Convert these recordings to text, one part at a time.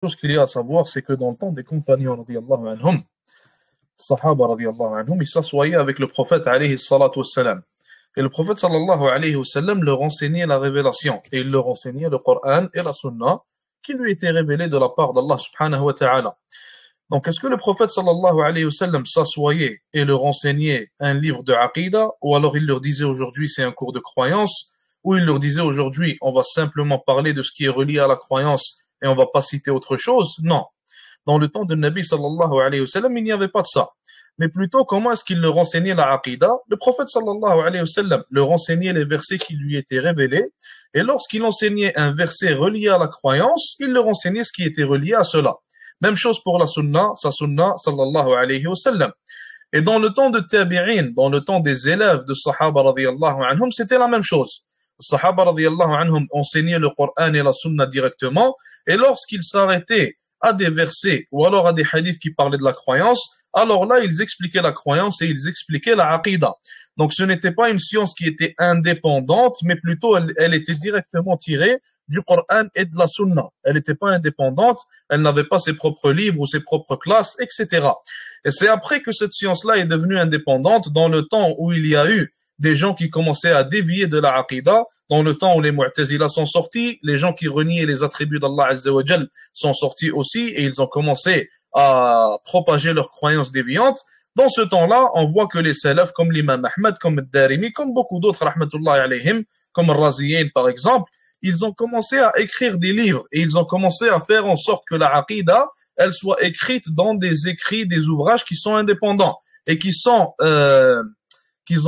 chose qu'il y a à savoir, c'est que dans le temps des compagnons, radiyallahu anhum, Sahaba, radiyallahu anhum, ils s'assoyaient avec le prophète, alayhi salatu wassalam. Et le prophète, sallallahu alayhi wa sallam, leur enseignait la révélation. Et il leur enseignait le Coran et la Sunna qui lui étaient révélés de la part d'Allah subhanahu wa ta'ala. Donc, est-ce que le prophète, sallallahu alayhi wa sallam, s'assoyait et leur enseignait un livre de Aqidah, ou alors il leur disait aujourd'hui c'est un cours de croyance, ou il leur disait aujourd'hui on va simplement parler de ce qui est relié à la croyance et on va pas citer autre chose? Non. Dans le temps de Nabi sallallahu alayhi wa sallam, il n'y avait pas de ça. Mais plutôt, comment est-ce qu'il leur enseignait la Aqidah? Le prophète sallallahu alayhi wa sallam leur enseignait les versets qui lui étaient révélés, et lorsqu'il enseignait un verset relié à la croyance, il leur enseignait ce qui était relié à cela. Même chose pour la sunna, sa sunna sallallahu alayhi wa sallam. Et dans le temps de Tabi'in, dans le temps des élèves de Sahaba radiyallahu anhum, c'était la même chose. Sahaba radiyallahu anhum enseignaient le Coran et la sunna directement, et lorsqu'ils s'arrêtaient à des versets ou alors à des hadiths qui parlaient de la croyance, alors là, ils expliquaient la croyance et ils expliquaient la aqidah. Donc ce n'était pas une science qui était indépendante, mais plutôt elle était directement tirée du Coran et de la Sunna. Elle n'était pas indépendante, elle n'avait pas ses propres livres ou ses propres classes, etc. Et c'est après que cette science-là est devenue indépendante, dans le temps où il y a eu des gens qui commençaient à dévier de la aqidah, dans le temps où les Mu'tazila sont sortis, les gens qui reniaient les attributs d'Allah Azza wa Jal sont sortis aussi et ils ont commencé à propager leurs croyances déviantes. Dans ce temps-là, on voit que les salafs comme l'imam Ahmad, comme Darimi, comme beaucoup d'autres, rahmatullahi alayhim, comme Raziyin par exemple, ils ont commencé à écrire des livres et ils ont commencé à faire en sorte que la aqidah, elle soit écrite dans des écrits, des ouvrages qui sont indépendants et qui ont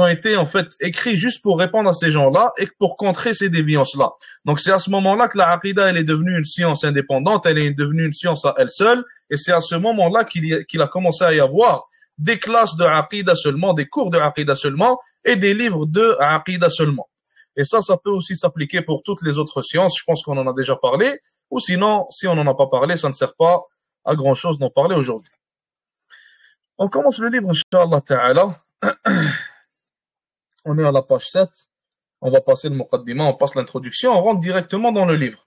été en fait écrits juste pour répondre à ces gens-là et pour contrer ces déviances-là. Donc c'est à ce moment-là que la aqidah, elle est devenue une science indépendante, elle est devenue une science à elle seule, et c'est à ce moment-là qu'il a commencé à y avoir des classes de aqidah seulement, des cours de aqidah seulement, et des livres de aqidah seulement. Et ça peut aussi s'appliquer pour toutes les autres sciences, je pense qu'on en a déjà parlé, ou sinon, si on n'en a pas parlé, ça ne sert pas à grand-chose d'en parler aujourd'hui. On commence le livre, Inch'Allah Ta'ala. On est à la page 7, on va passer le muqaddima, on passe l'introduction, on rentre directement dans le livre.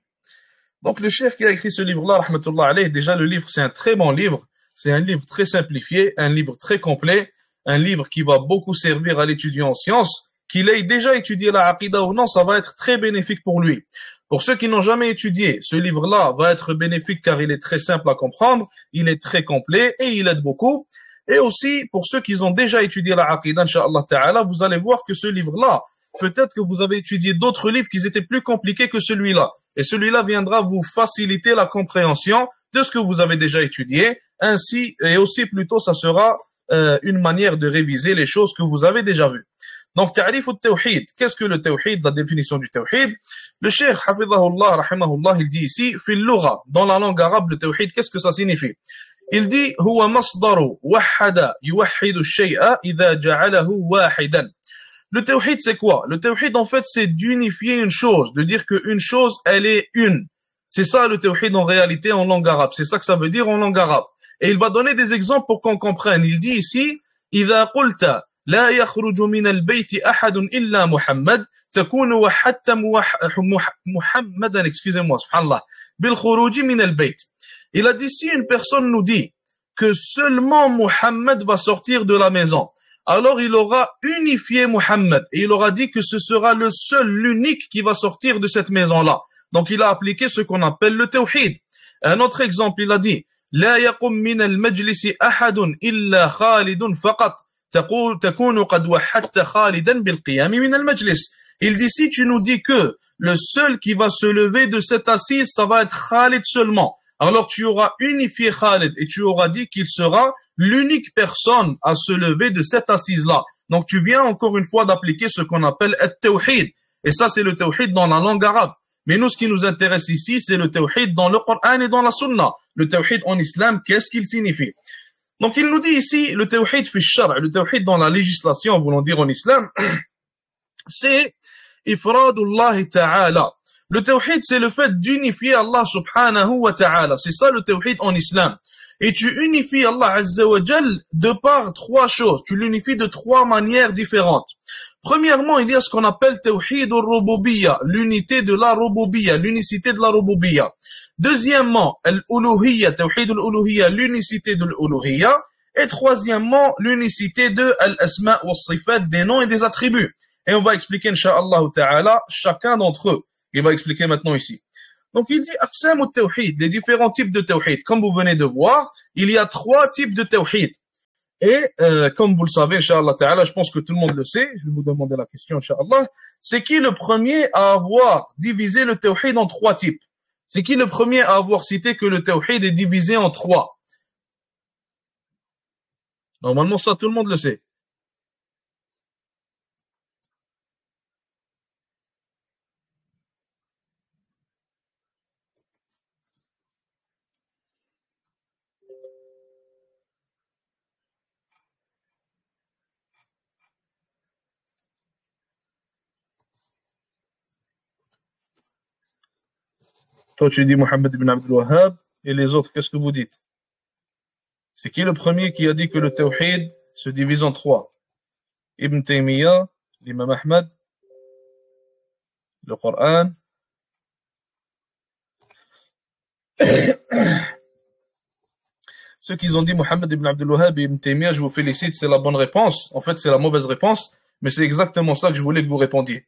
Donc le chef qui a écrit ce livre-là, rahmatullah alayh, déjà le livre c'est un très bon livre, c'est un livre très simplifié, un livre très complet, un livre qui va beaucoup servir à l'étudiant en sciences, qu'il ait déjà étudié la aqidah ou non, ça va être très bénéfique pour lui. Pour ceux qui n'ont jamais étudié, ce livre-là va être bénéfique car il est très simple à comprendre, il est très complet et il aide beaucoup. Et aussi, pour ceux qui ont déjà étudié la aqidah, Inch'Allah Ta'ala, vous allez voir que ce livre-là, peut-être que vous avez étudié d'autres livres qui étaient plus compliqués que celui-là. Et celui-là viendra vous faciliter la compréhension de ce que vous avez déjà étudié. Ainsi, et aussi plutôt, ça sera une manière de réviser les choses que vous avez déjà vues. Donc, ta'rif al-tawhid. Qu'est-ce que le tawhid, la définition du tawhid? Le cheikh, hafidhahullah, rahimahullah, il dit ici, fil lugha, dans la langue arabe, le tawhid, qu'est-ce que ça signifie? Il dit, huwa masdaru wahhada yuwahhidu ash-shay'a idha ja'alahu wahidan. Le tawhid, c'est quoi? Le tawhid, en fait, c'est d'unifier une chose, de dire qu'une chose, elle est une. C'est ça le tawhid en réalité en langue arabe. C'est ça que ça veut dire en langue arabe. Et il va donner des exemples pour qu'on comprenne. Il dit ici, idha qulta لا يخرج من البيت أحد إلا محمد تكون وحدت محمدا excusez-moi subhanallah بالخروج من البيت. Il a dit si une personne nous dit que seulement Muhammad va sortir de la maison, alors il aura unifié Muhammad et il aura dit que ce sera le seul, l'unique qui va sortir de cette maison-là. Donc il a appliqué ce qu'on appelle le tawhid. Un autre exemple, il a dit لا يقم من المجلس أحد إلا خالد فقط تكون قد وحدت خالدا بالقيام من المجلس. Il dit si tu nous dis que le seul qui va se lever de cette assise, ça va être Khalid seulement. Alors tu auras unifié Khalid et tu auras dit qu'il sera l'unique personne à se lever de cette assise-là. Donc tu viens encore une fois d'appliquer ce qu'on appelle at-tawhid. Et ça c'est le tawhid dans la langue arabe. Mais nous ce qui nous intéresse ici c'est le tawhid dans le Coran et dans la sunna. Le tawhid en islam, qu'est-ce qu'il signifie? Donc il nous dit ici le tawhid fi shar', le tawhid dans la législation, voulant dire en islam, c'est ifradullah ta'ala. Le tawhid, c'est le fait d'unifier Allah subhanahu wa ta'ala. C'est ça le tawhid en islam. Et tu unifies Allah azza wa jal de par trois choses. Tu l'unifies de trois manières différentes. Premièrement, il y a ce qu'on appelle tawhid al-rububiyya, l'unité de la rububiyya, l'unicité de la rububiyya. Deuxièmement, al-uluhiyya, tawhid al-uluhiyya, l'unicité de l'uluhiyya. Et troisièmement, l'unicité de al-asma wa sifat, des noms et des attributs. Et on va expliquer, incha'Allah ta'ala, chacun d'entre eux. Il va expliquer maintenant ici. Donc il dit aqsam al-tawhid, les différents types de tawhid. Comme vous venez de voir, il y a 3 types de tawhid. Et comme vous le savez, incha'Allah ta'ala, je pense que tout le monde le sait, je vais vous demander la question, incha'Allah, c'est qui le premier à avoir divisé le tawhid en 3 types? C'est qui le premier à avoir cité que le tawhid est divisé en 3? Normalement, ça, tout le monde le sait. Toi, tu dis Mohammed ibn Abdul Wahhab, et les autres, qu'est-ce que vous dites? C'est qui le premier qui a dit que le tawhid se divise en 3? Ibn Taymiyyah, l'imam Ahmad, le Coran. Ceux qui ont dit Mohammed ibn Abdul Wahhab et Ibn Taymiyyah, je vous félicite, c'est la bonne réponse. En fait, c'est la mauvaise réponse, mais c'est exactement ça que je voulais que vous répondiez.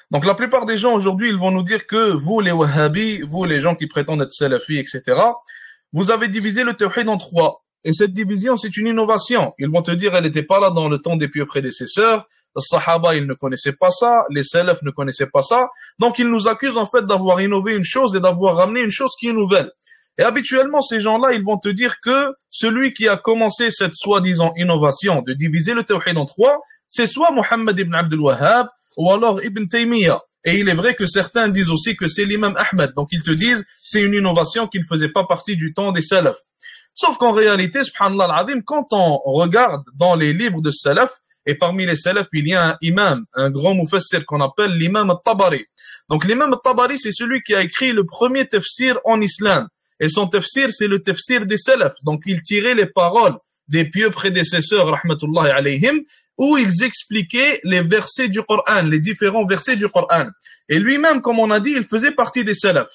Donc, la plupart des gens aujourd'hui, ils vont nous dire que vous, les Wahhabis, vous, les gens qui prétendent être salafis, etc., vous avez divisé le tawhid en 3. Et cette division, c'est une innovation. Ils vont te dire, elle n'était pas là dans le temps des pieux prédécesseurs. Les Sahaba, ils ne connaissaient pas ça. Les Salaf ne connaissaient pas ça. Donc, ils nous accusent en fait d'avoir innové une chose et d'avoir ramené une chose qui est nouvelle. Et habituellement, ces gens-là, ils vont te dire que celui qui a commencé cette soi-disant innovation de diviser le tawhid en 3, c'est soit Mohammed ibn Abdul Wahhab ou alors Ibn Taymiyyah. Et il est vrai que certains disent aussi que c'est l'imam Ahmed. Donc, ils te disent c'est une innovation qui ne faisait pas partie du temps des Salaf. Sauf qu'en réalité, subhanallah al-azim, quand on regarde dans les livres de Salaf, et parmi les Salaf, il y a un imam, un grand mufassir qu'on appelle l'imam al-Tabari. Donc, l'imam al-Tabari, c'est celui qui a écrit le premier tafsir en islam. Et son tafsir, c'est le tafsir des Salaf. Donc, il tirait les paroles des pieux prédécesseurs, rahmatullahi alayhim, où ils expliquaient les versets du Coran, les différents versets du Coran. Et lui-même, comme on a dit, il faisait partie des Salaf.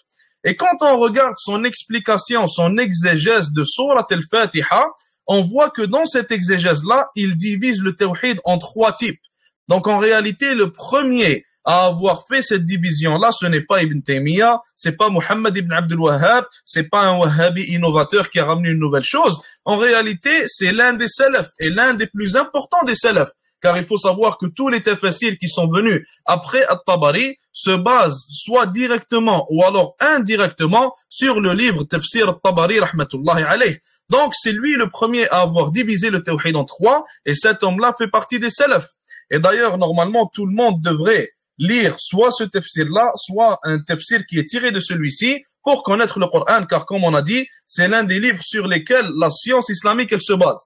Et quand on regarde son explication, son exégèse de Surat al-Fatiha, on voit que dans cette exégèse-là, il divise le tawhid en 3 types. Donc, en réalité, le premier à avoir fait cette division-là, ce n'est pas Ibn Taymiyyah, c'est pas Mohammed ibn Abdul Wahhab, c'est pas un Wahhabi innovateur qui a ramené une nouvelle chose. En réalité, c'est l'un des salafs et l'un des plus importants des salafs. Car il faut savoir que tous les tafassirs qui sont venus après At-Tabari se basent soit directement ou alors indirectement sur le livre Tafsir At-Tabari rahmatullahi alayh. Donc c'est lui le premier à avoir divisé le tawhid en 3 et cet homme-là fait partie des salafs. Et d'ailleurs, normalement, tout le monde devrait lire soit ce tafsir-là, soit un tafsir qui est tiré de celui-ci pour connaître le Coran, car comme on a dit, c'est l'un des livres sur lesquels la science islamique, elle se base.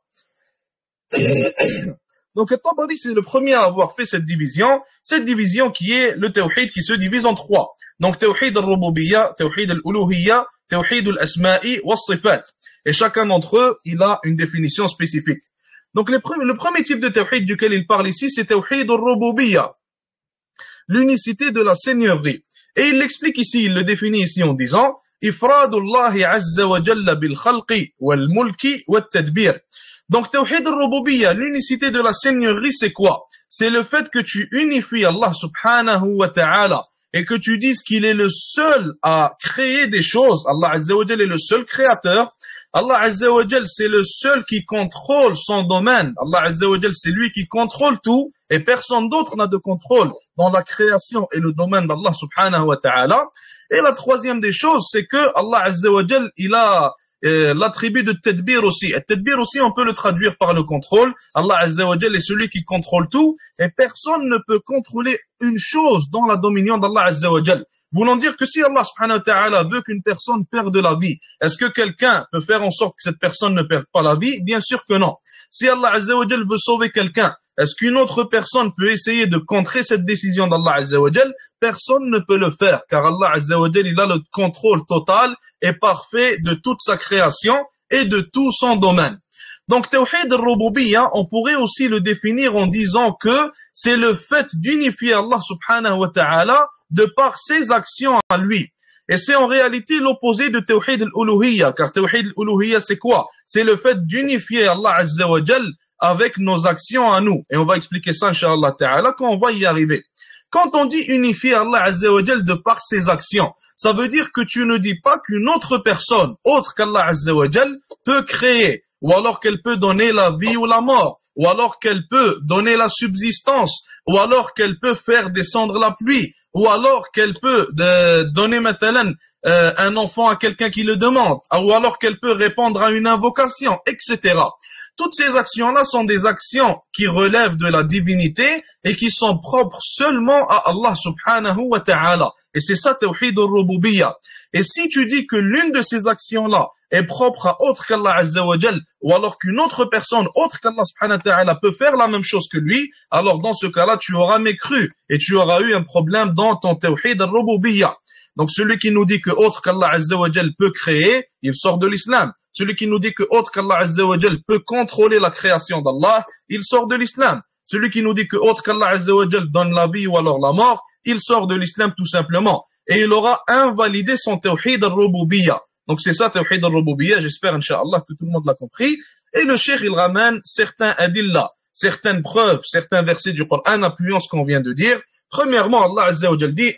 Donc, At-Tabari, c'est le premier à avoir fait cette division qui est le tawhid qui se divise en 3. Donc, tawhid al-rububiyya, tawhid al-uluhiyya, tawhid al-asma'i wa sifat. Et chacun d'entre eux, il a une définition spécifique. Donc, le premier type de tawhid duquel il parle ici, c'est tawhid al-rububiyya, l'unicité de la seigneurie. Et il l'explique ici, il le définit ici en disant Ifradullahi azza wa jalla bil khalqi wal mulki wat tadbir. Donc, tawhid al-rububiyya, l'unicité de la seigneurie, c'est quoi? C'est le fait que tu unifies Allah subhanahu wa ta'ala et que tu dises qu'il est le seul à créer des choses. Allah azza wa jalla est le seul créateur. Allah azza wa jalla, c'est le seul qui contrôle son domaine. Allah azza wa jalla, c'est lui qui contrôle tout et personne d'autre n'a de contrôle dans la création et le domaine d'Allah subhanahu wa ta'ala. Et la troisième des choses, c'est que Allah azza wa jalla, il a l'attribut de tadbir aussi. Et tadbir aussi, on peut le traduire par le contrôle. Allah azza wa jalla est celui qui contrôle tout et personne ne peut contrôler une chose dans la dominion d'Allah azza wa jalla. Voulant dire que si Allah subhanahu wa ta'ala veut qu'une personne perde la vie, est-ce que quelqu'un peut faire en sorte que cette personne ne perde pas la vie? Bien sûr que non. Si Allah azza wa jalla veut sauver quelqu'un, est-ce qu'une autre personne peut essayer de contrer cette décision d'Allah azza wa jalla? Personne ne peut le faire, car Allah azza wa jalla, il a le contrôle total et parfait de toute sa création et de tout son domaine. Donc, tawhid al-rububiyya, on pourrait aussi le définir en disant que c'est le fait d'unifier Allah subhanahu wa ta'ala de par ses actions à lui. Et c'est en réalité l'opposé de Tawhid al-Uluhiyya, car Tawhid al-Uluhiyya c'est quoi? C'est le fait d'unifier Allah Azza wa Jal avec nos actions à nous. Et on va expliquer ça, Inch'Allah Ta'ala, quand on va y arriver. Quand on dit unifier Allah Azza wa Jal de par ses actions, ça veut dire que tu ne dis pas qu'une autre personne, autre qu'Allah Azza wa Jal, peut créer, ou alors qu'elle peut donner la vie ou la mort, ou alors qu'elle peut donner la subsistance, ou alors qu'elle peut faire descendre la pluie, ou alors qu'elle peut donner un enfant à quelqu'un qui le demande, ou alors qu'elle peut répondre à une invocation, etc. Toutes ces actions-là sont des actions qui relèvent de la divinité et qui sont propres seulement à Allah subhanahu wa ta'ala. Et c'est ça, Tawhid al-Rububiyya. Et si tu dis que l'une de ces actions-là est propre à autre qu'Allah Azza wa Jal, ou alors qu'une autre personne, autre qu'Allah subhanahu wa ta'ala, peut faire la même chose que lui, alors dans ce cas-là, tu auras mécru et tu auras eu un problème dans ton Tawhid al-Rububiyya. Donc celui qui nous dit que autre qu'Allah Azza wa Jal peut créer, il sort de l'islam. Celui qui nous dit que autre qu'Allah Azza wa Jal peut contrôler la création d'Allah, il sort de l'islam. Celui qui nous dit que autre qu'Allah Azza wa Jal donne la vie ou alors la mort, il sort de l'islam tout simplement. Et il aura invalidé son Tawhid al-Rububiyya. Donc c'est ça, Tawhid al-Rububiyya. J'espère, Inch'Allah, que tout le monde l'a compris. Et le cheikh, il ramène certains adillah, certaines preuves, certains versets du Coran appuyant ce qu'on vient de dire. Premièrement, Allah Azza wa Jal dit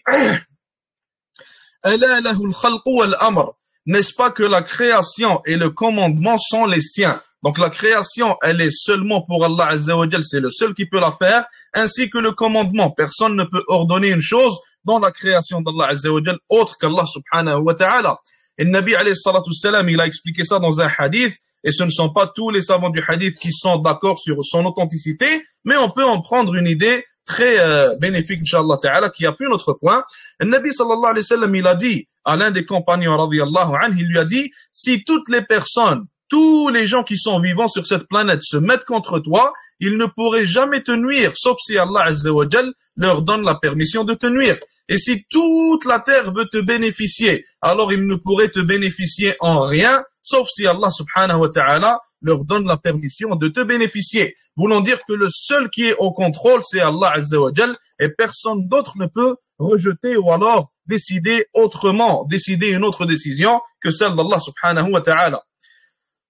Ala lahul khalqu wal amr. N'est-ce pas que la création et le commandement sont les siens? Donc la création, elle est seulement pour Allah Azza wa Jal, c'est le seul qui peut la faire, ainsi que le commandement. Personne ne peut ordonner une chose dans la création d'Allah Azza wa Jal autre qu'Allah subhanahu wa ta'ala. Et le Nabi alayhi salatu salam, il a expliqué ça dans un hadith, et ce ne sont pas tous les savants du hadith qui sont d'accord sur son authenticité, mais on peut en prendre une idée très bénéfique, Inch'Allah Ta'ala, qui appuie notre point. Le Nabi sallallahu alayhi wa sallam, il a dit à l'un des compagnons, radiyallahu anhu, il lui a dit, si toutes les personnes, tous les gens qui sont vivants sur cette planète se mettent contre toi, ils ne pourraient jamais te nuire, sauf si Allah Azza wa Jal leur donne la permission de te nuire. Et si toute la terre veut te bénéficier, alors ils ne pourraient te bénéficier en rien, sauf si Allah subhanahu wa ta'ala leur donne la permission de te bénéficier. Voulant dire que le seul qui est au contrôle, c'est Allah Azza wa Jal, et personne d'autre ne peut rejeter ou alors décider autrement, décider une autre décision que celle d'Allah subhanahu wa ta'ala.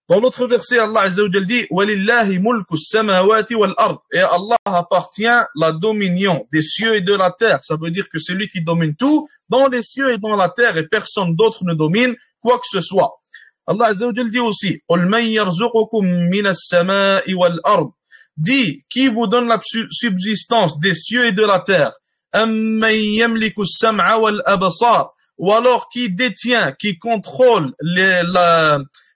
Dans l'autre verset, Allah Azza wa Jal dit وَلِلَّهِ مُلْكُ السَّمَاوَاتِ وَالْأَرْضِ. Et à Allah appartient la dominion des cieux et de la terre. Ça veut dire que c'est lui qui domine tout dans les cieux et dans la terre, et personne d'autre ne domine quoi que ce soit. Allah Azza wa Jal dit aussi قُلْ مَنْ يَرْزُقُكُم مِّنَ السَّمَاءِ وَالْأَرْضِ. Dit, qui vous donne la subsistance des cieux et de la terre? أَمَّنْ يَمْلِكُ السَّمْعَ وَالْأَبْصَارِ. Ou alors qui détient, qui contrôle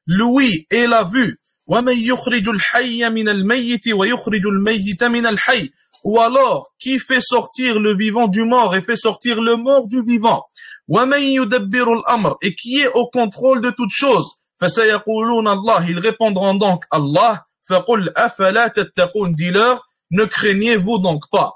l'ouïe et la vue. وَمَنْ يُخْرِجُ الْحَيَّ مِنَ الْمَيِّتِ وَيُخْرِجُ الْمَيِّتَ مِنَ الْحَيِّ. Ou alors, qui fait sortir le vivant du mort et fait sortir le mort du vivant. وَمَنْ يُدَبِّرُ الْأَمْرِ. Et qui est au contrôle de toutes choses. فَسَيَقُولُونَ اللَّهِ. Ils répondront donc Allah. فَقُلْ أَفَلَا تَتَّقُونَ. Dis-leur, ne craignez-vous donc pas.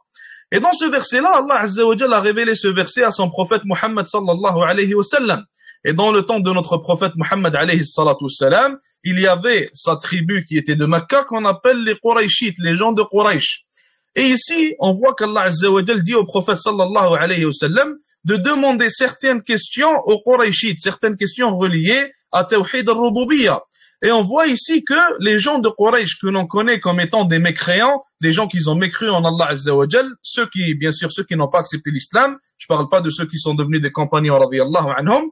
Et dans ce verset-là, Allah Azza wa Jalla a révélé ce verset à son prophète Muhammad sallallahu alayhi wa sallam. Et dans le temps de notre prophète Muhammad alayhi salatu salam, il y avait sa tribu qui était de Mecca qu'on appelle les Qurayshites, les gens de Quraysh. Et ici, on voit qu'Allah Azza wa Jalla dit au prophète sallallahu alayhi wa sallam de demander certaines questions aux Qurayshites, certaines questions reliées à Tawhid al-Rububiyya. Et on voit ici que les gens de Quraysh que l'on connaît comme étant des mécréants, des gens qui ont mécru en Allah Azza wa Jal, bien sûr ceux qui n'ont pas accepté l'islam, je parle pas de ceux qui sont devenus des compagnons radiyallahu anhum,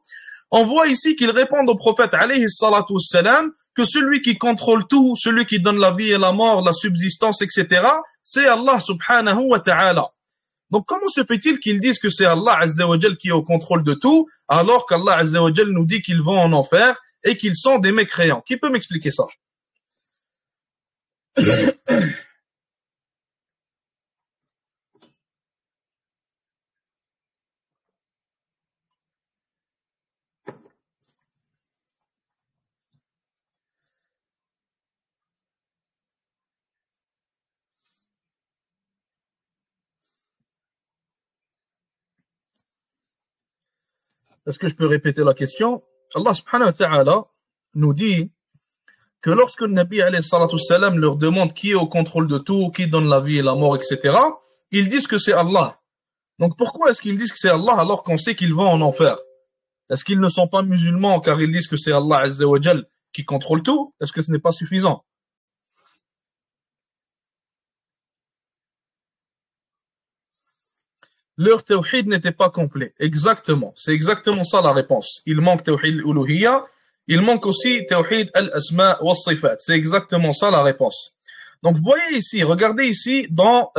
on voit ici qu'ils répondent au prophète alayhi salatu salam que celui qui contrôle tout, celui qui donne la vie et la mort, la subsistance, etc., c'est Allah subhanahu wa ta'ala. Donc comment se fait-il qu'ils disent que c'est Allah Azza wa Jal qui est au contrôle de tout, alors qu'Allah Azza wa Jal nous dit qu'ils vont en enfer et qu'ils sont des mécréants? Qui peut m'expliquer ça? Est-ce que je peux répéter la question? Allah subhanahu wa ta'ala nous dit que lorsque le Nabi alayhi salatu salam leur demande qui est au contrôle de tout, qui donne la vie et la mort, etc., ils disent que c'est Allah. Donc pourquoi est-ce qu'ils disent que c'est Allah alors qu'on sait qu'ils vont en enfer? Est-ce qu'ils ne sont pas musulmans car ils disent que c'est Allah Azza wa Jal qui contrôle tout? Est-ce que ce n'est pas suffisant? Leur tawhid n'était pas complet. Exactement. C'est exactement ça la réponse. Il manque tawhid al-uluhiyya. Il manque aussi tawhid al-asma wa sifat. C'est exactement ça la réponse. Donc, vous voyez ici, regardez ici dans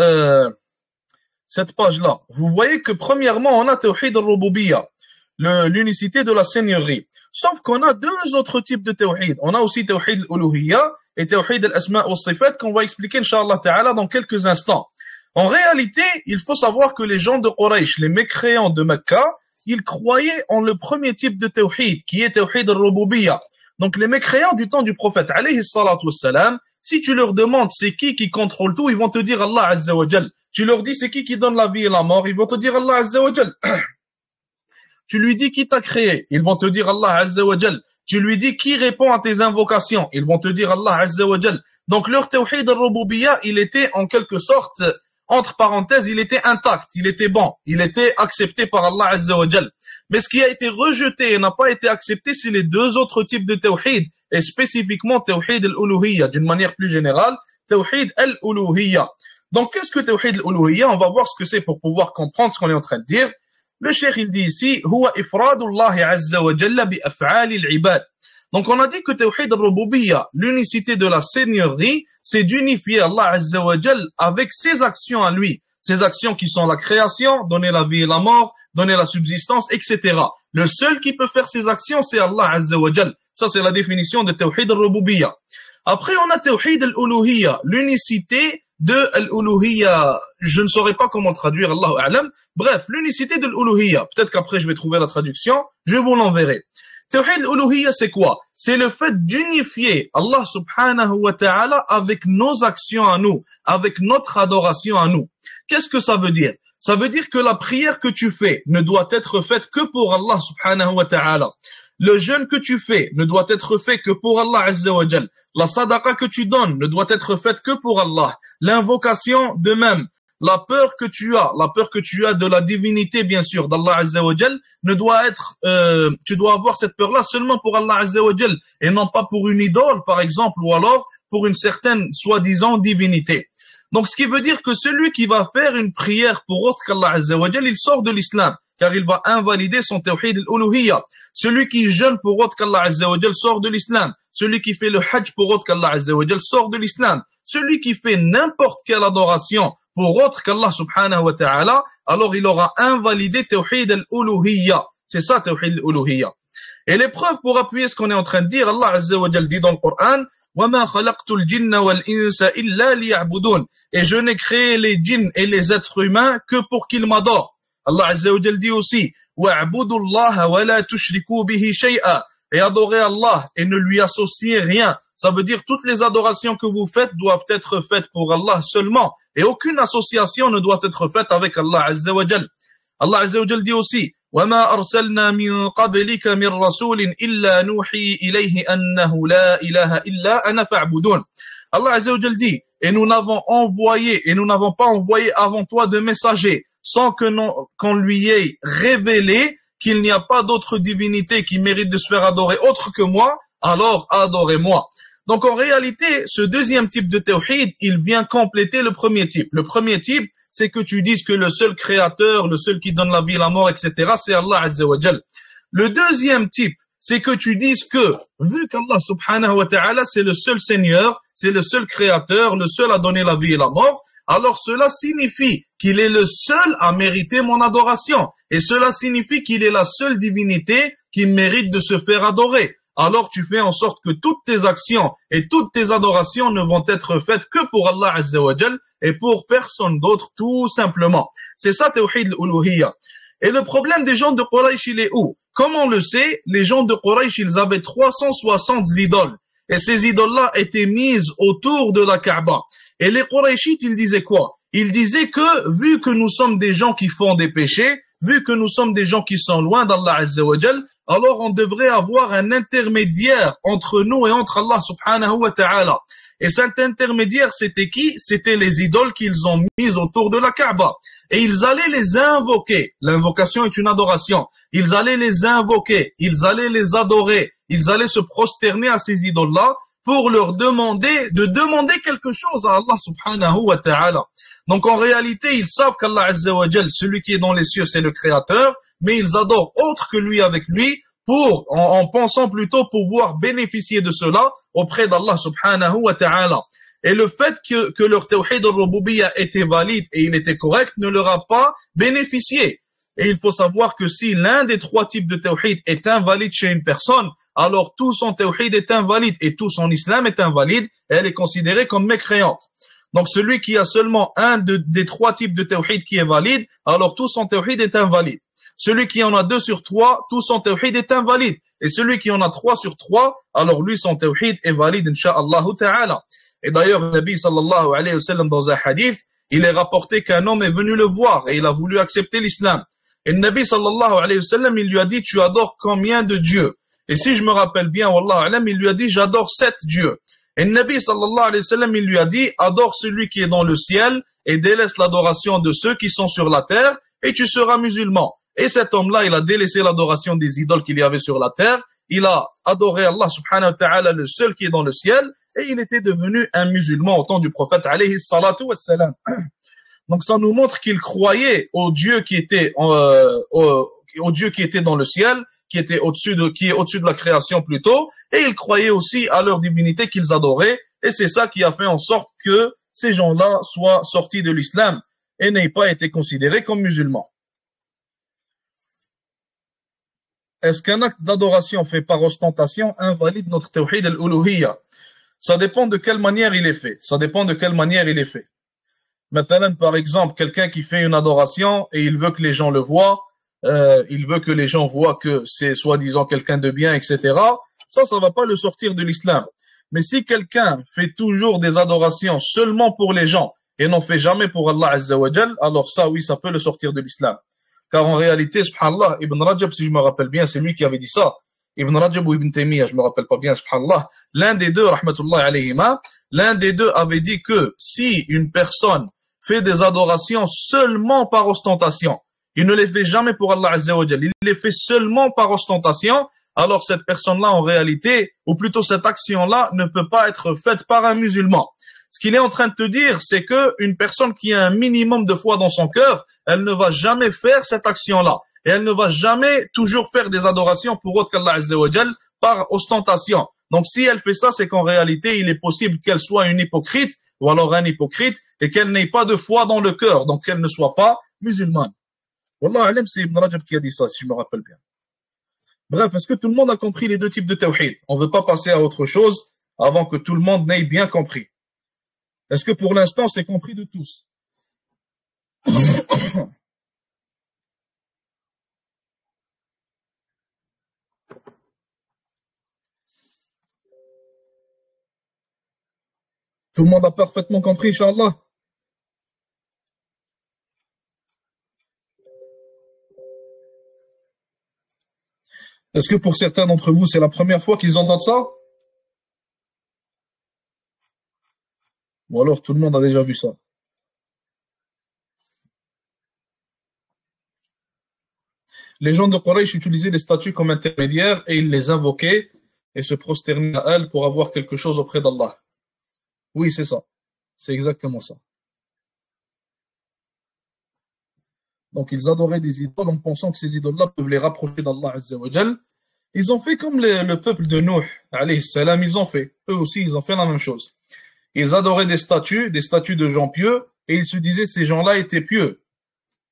cette page-là. Vous voyez que premièrement, on a tawhid al-rububiyya, l'unicité de la seigneurie. Sauf qu'on a deux autres types de tawhid. On a aussi tawhid al-uluhiyya et tawhid al-asma wa sifat qu'on va expliquer, Inch'Allah Ta'ala, dans quelques instants. En réalité, il faut savoir que les gens de Quraysh, les mécréants de Mecca, ils croyaient en le premier type de tawhid, qui est tawhid al-rububiyya. Donc les mécréants du temps du prophète, alayhi salatu wassalam, si tu leur demandes c'est qui contrôle tout, ils vont te dire Allah Azza wa Jal. Tu leur dis c'est qui donne la vie et la mort, ils vont te dire Allah Azza wa Jal. Tu lui dis qui t'a créé, ils vont te dire Allah Azza wa Jal. Tu lui dis qui répond à tes invocations, ils vont te dire Allah Azza wa Jal. Donc leur tawhid al-rububiyya, il était en quelque sorte, entre parenthèses, il était intact, il était bon, il était accepté par Allah Azza wa Jal. Mais ce qui a été rejeté et n'a pas été accepté, c'est les deux autres types de tawhid, et spécifiquement tawhid al-uluhiyya, d'une manière plus générale, tawhid al-uluhiyya. Donc qu'est-ce que tawhid al-uluhiyya? On va voir ce que c'est pour pouvoir comprendre ce qu'on est en train de dire. Le cheikh il dit ici, huwa ifradullah Azza wa Jalla bi af'ali al-ibad. Donc on a dit que tawhid al-rububiyya, l'unicité de la seigneurie, c'est d'unifier Allah Azza wa Jal avec ses actions à lui. Ses actions qui sont la création, donner la vie et la mort, donner la subsistance, etc. Le seul qui peut faire ces actions, c'est Allah Azza wa Jal. Ça, c'est la définition de tawhid al-rububiyya. Après, on a tawhid al-uluhiyya, l'unicité de al-uluhiyya. Je ne saurais pas comment traduire, Allahu a'lam. Bref, l'unicité de l'uluhiyya. Peut-être qu'après, je vais trouver la traduction. Je vous l'enverrai. Tawhid al-uluhiyya, c'est quoi? C'est le fait d'unifier Allah subhanahu wa ta'ala avec nos actions à nous, avec notre adoration à nous. Qu'est-ce que ça veut dire? Ça veut dire que la prière que tu fais ne doit être faite que pour Allah subhanahu wa ta'ala. Le jeûne que tu fais ne doit être fait que pour Allah Azza wa Jal. La sadaqa que tu donnes ne doit être faite que pour Allah. L'invocation de même. La peur que tu as de la divinité, bien sûr, d'Allah Azza wa Jal, ne doit être, tu dois avoir cette peur-là seulement pour Allah Azza wa Jal, et non pas pour une idole, par exemple, ou alors pour une certaine soi-disant divinité. Donc, ce qui veut dire que celui qui va faire une prière pour autre qu'Allah Azza wa Jal, il sort de l'islam, car il va invalider son tawhid al-uluhiyya. Celui qui jeûne pour autre qu'Allah Azza wa Jal sort de l'islam. Celui qui fait le hajj pour autre qu'Allah Azza wa Jal sort de l'islam. Celui qui fait n'importe quelle adoration pour autre qu'Allah subhanahu wa ta'ala, alors il aura invalidé tawhid al-uluhiyya. C'est ça tawhid al-uluhiyya. Et les preuves pour appuyer ce qu'on est en train de dire, Allah Azza wa Jal dit dans le Coran, وَمَا خَلَقْتُ الْجِنَّ وَالْإِنسَ إِلَّا لِيَعْبُدُونَ. Et je n'ai créé les djinns et les êtres humains que pour qu'ils m'adorent. Allah Azza wa Jal dit aussi, وَاعْبُدُوا اللَّهَ وَلَا تُشْرِكُوا بِهِ شَيْئًا. Et adorez Allah et ne lui associez rien. Ça veut dire toutes les adorations que vous faites doivent être faites pour Allah seulement. Et aucune association ne doit être faite avec Allah Azza wa Jal. Allah Azza wa Jal dit aussi, وَمَا أَرْسَلْنَا مِن قَبْلِكَ مِن رَسُولٍ إِلَّا نُوحِي إِلَيْهِ أَنَّهُ لَا إِلَهَ إِلَّا أَنَا فَاعْبُدُونَ. Allah Azza wa Jal dit, et nous n'avons pas envoyé avant toi de messagers, sans qu'on lui ait révélé qu'il n'y a pas d'autre divinité qui mérite de se faire adorer autre que moi, alors adorez-moi. Donc en réalité, ce deuxième type de tawhid, il vient compléter le premier type. Le premier type, c'est que tu dises que le seul créateur, le seul qui donne la vie, la mort, etc., c'est Allah Azza wa Jal. Le deuxième type, c'est que tu dises que, vu qu'Allah subhanahu wa ta'ala, c'est le seul Seigneur, c'est le seul créateur, le seul à donner la vie et la mort, alors cela signifie qu'il est le seul à mériter mon adoration. Et cela signifie qu'il est la seule divinité qui mérite de se faire adorer. Alors tu fais en sorte que toutes tes actions et toutes tes adorations ne vont être faites que pour Allah Azza wa Jal et pour personne d'autre, tout simplement. C'est ça, tawhid al-uluhiyya. Et le problème des gens de Quraysh, il est où? Comme on le sait, les gens de Quraysh, ils avaient 360 idoles. Et ces idoles-là étaient mises autour de la Kaaba. Et les Qurayshites, ils disaient quoi? Ils disaient que, vu que nous sommes des gens qui font des péchés, vu que nous sommes des gens qui sont loin d'Allah Azza wa Jal, alors on devrait avoir un intermédiaire entre nous et entre Allah subhanahu wa ta'ala. Et cet intermédiaire, c'était qui? C'était les idoles qu'ils ont mises autour de la Kaaba. Et ils allaient les invoquer. L'invocation est une adoration. Ils allaient les invoquer. Ils allaient les adorer. Ils allaient se prosterner à ces idoles-là pour leur demander de demander quelque chose à Allah subhanahu wa ta'ala. Donc en réalité, ils savent qu'Allah azza wa jal, celui qui est dans les cieux, c'est le créateur, mais ils adorent autre que lui avec lui en pensant plutôt pouvoir bénéficier de cela auprès d'Allah subhanahu wa ta'ala. Et le fait que leur tawhid al-rububiyya était valide et il était correct ne leur a pas bénéficié. Et il faut savoir que si l'un des trois types de tawhid est invalide chez une personne, alors tout son tawhid est invalide et tout son islam est invalide et elle est considérée comme mécréante. Donc celui qui a seulement des trois types de tawhid qui est valide, alors tout son tawhid est invalide. Celui qui en a 2 sur 3, tout son tawhid est invalide. Et celui qui en a 3 sur 3, alors lui son tawhid est valide, insha'Allah ta'ala. Et d'ailleurs, le Nabi sallallahu alayhi wa sallam dans un hadith, il est rapporté qu'un homme est venu le voir et il a voulu accepter l'islam. Et le Nabi sallallahu alayhi wa sallam, il lui a dit, tu adores combien de dieux? Et si je me rappelle bien, wallah alam, il lui a dit, j'adore 7 dieux. Et le Nabi sallallahu alayhi wa sallam, il lui a dit, adore celui qui est dans le ciel et délaisse l'adoration de ceux qui sont sur la terre et tu seras musulman. Et cet homme-là, il a délaissé l'adoration des idoles qu'il y avait sur la terre. Il a adoré Allah subhanahu wa ta'ala, le seul qui est dans le ciel, et il était devenu un musulman au temps du prophète alayhi salatu wassalam. Donc ça nous montre qu'il croyait au Dieu qui était au Dieu qui était dans le ciel, qui est au-dessus de la création plutôt, et il croyait aussi à leur divinité qu'ils adoraient, et c'est ça qui a fait en sorte que ces gens-là soient sortis de l'islam et n'aient pas été considérés comme musulmans. Est-ce qu'un acte d'adoration fait par ostentation invalide notre tawhid al-uluhiyya? Ça dépend de quelle manière il est fait. Maintenant, par exemple, quelqu'un qui fait une adoration et il veut que les gens le voient, il veut que les gens voient que c'est soi-disant quelqu'un de bien, etc. Ça va pas le sortir de l'islam. Mais si quelqu'un fait toujours des adorations seulement pour les gens et n'en fait jamais pour Allah Azza wa Jal, alors ça, oui, ça peut le sortir de l'islam. Car en réalité, subhanallah, Ibn Rajab, si je me rappelle bien, c'est lui qui avait dit ça. Ibn Rajab ou Ibn Taymiyyah, je me rappelle pas bien, subhanallah. L'un des deux, rahmatullah alayhima, l'un des deux avait dit que si une personne fait des adorations seulement par ostentation, il ne les fait jamais pour Allah Azza wa Jal, il les fait seulement par ostentation, alors cette personne-là, en réalité, ou plutôt cette action-là, ne peut pas être faite par un musulman. Ce qu'il est en train de te dire, c'est que une personne qui a un minimum de foi dans son cœur, elle ne va jamais faire cette action-là. Et elle ne va jamais toujours faire des adorations pour autre qu'Allah Azza wa Jal par ostentation. Donc si elle fait ça, c'est qu'en réalité, il est possible qu'elle soit une hypocrite ou alors un hypocrite et qu'elle n'ait pas de foi dans le cœur, donc qu'elle ne soit pas musulmane. Wallah alam, c'est Ibn Rajab qui a dit ça, si je me rappelle bien. Bref, est-ce que tout le monde a compris les deux types de tawhid? On ne veut pas passer à autre chose avant que tout le monde n'ait bien compris. Est-ce que pour l'instant, c'est compris de tous? Tout le monde a parfaitement compris, Inch'Allah? Est-ce que pour certains d'entre vous, c'est la première fois qu'ils entendent ça? Ou alors tout le monde a déjà vu ça? Les gens de Quraysh utilisaient les statues comme intermédiaires et ils les invoquaient et se prosternaient à elles pour avoir quelque chose auprès d'Allah. Oui, c'est ça. C'est exactement ça. Donc ils adoraient des idoles en pensant que ces idoles-là peuvent les rapprocher d'Allah Azza wa Jal. Ils ont fait comme le peuple de Nuh, alayhi salam, ils ont fait. Eux aussi, ils ont fait la même chose. Ils adoraient des statues de gens pieux, et ils se disaient ces gens-là étaient pieux.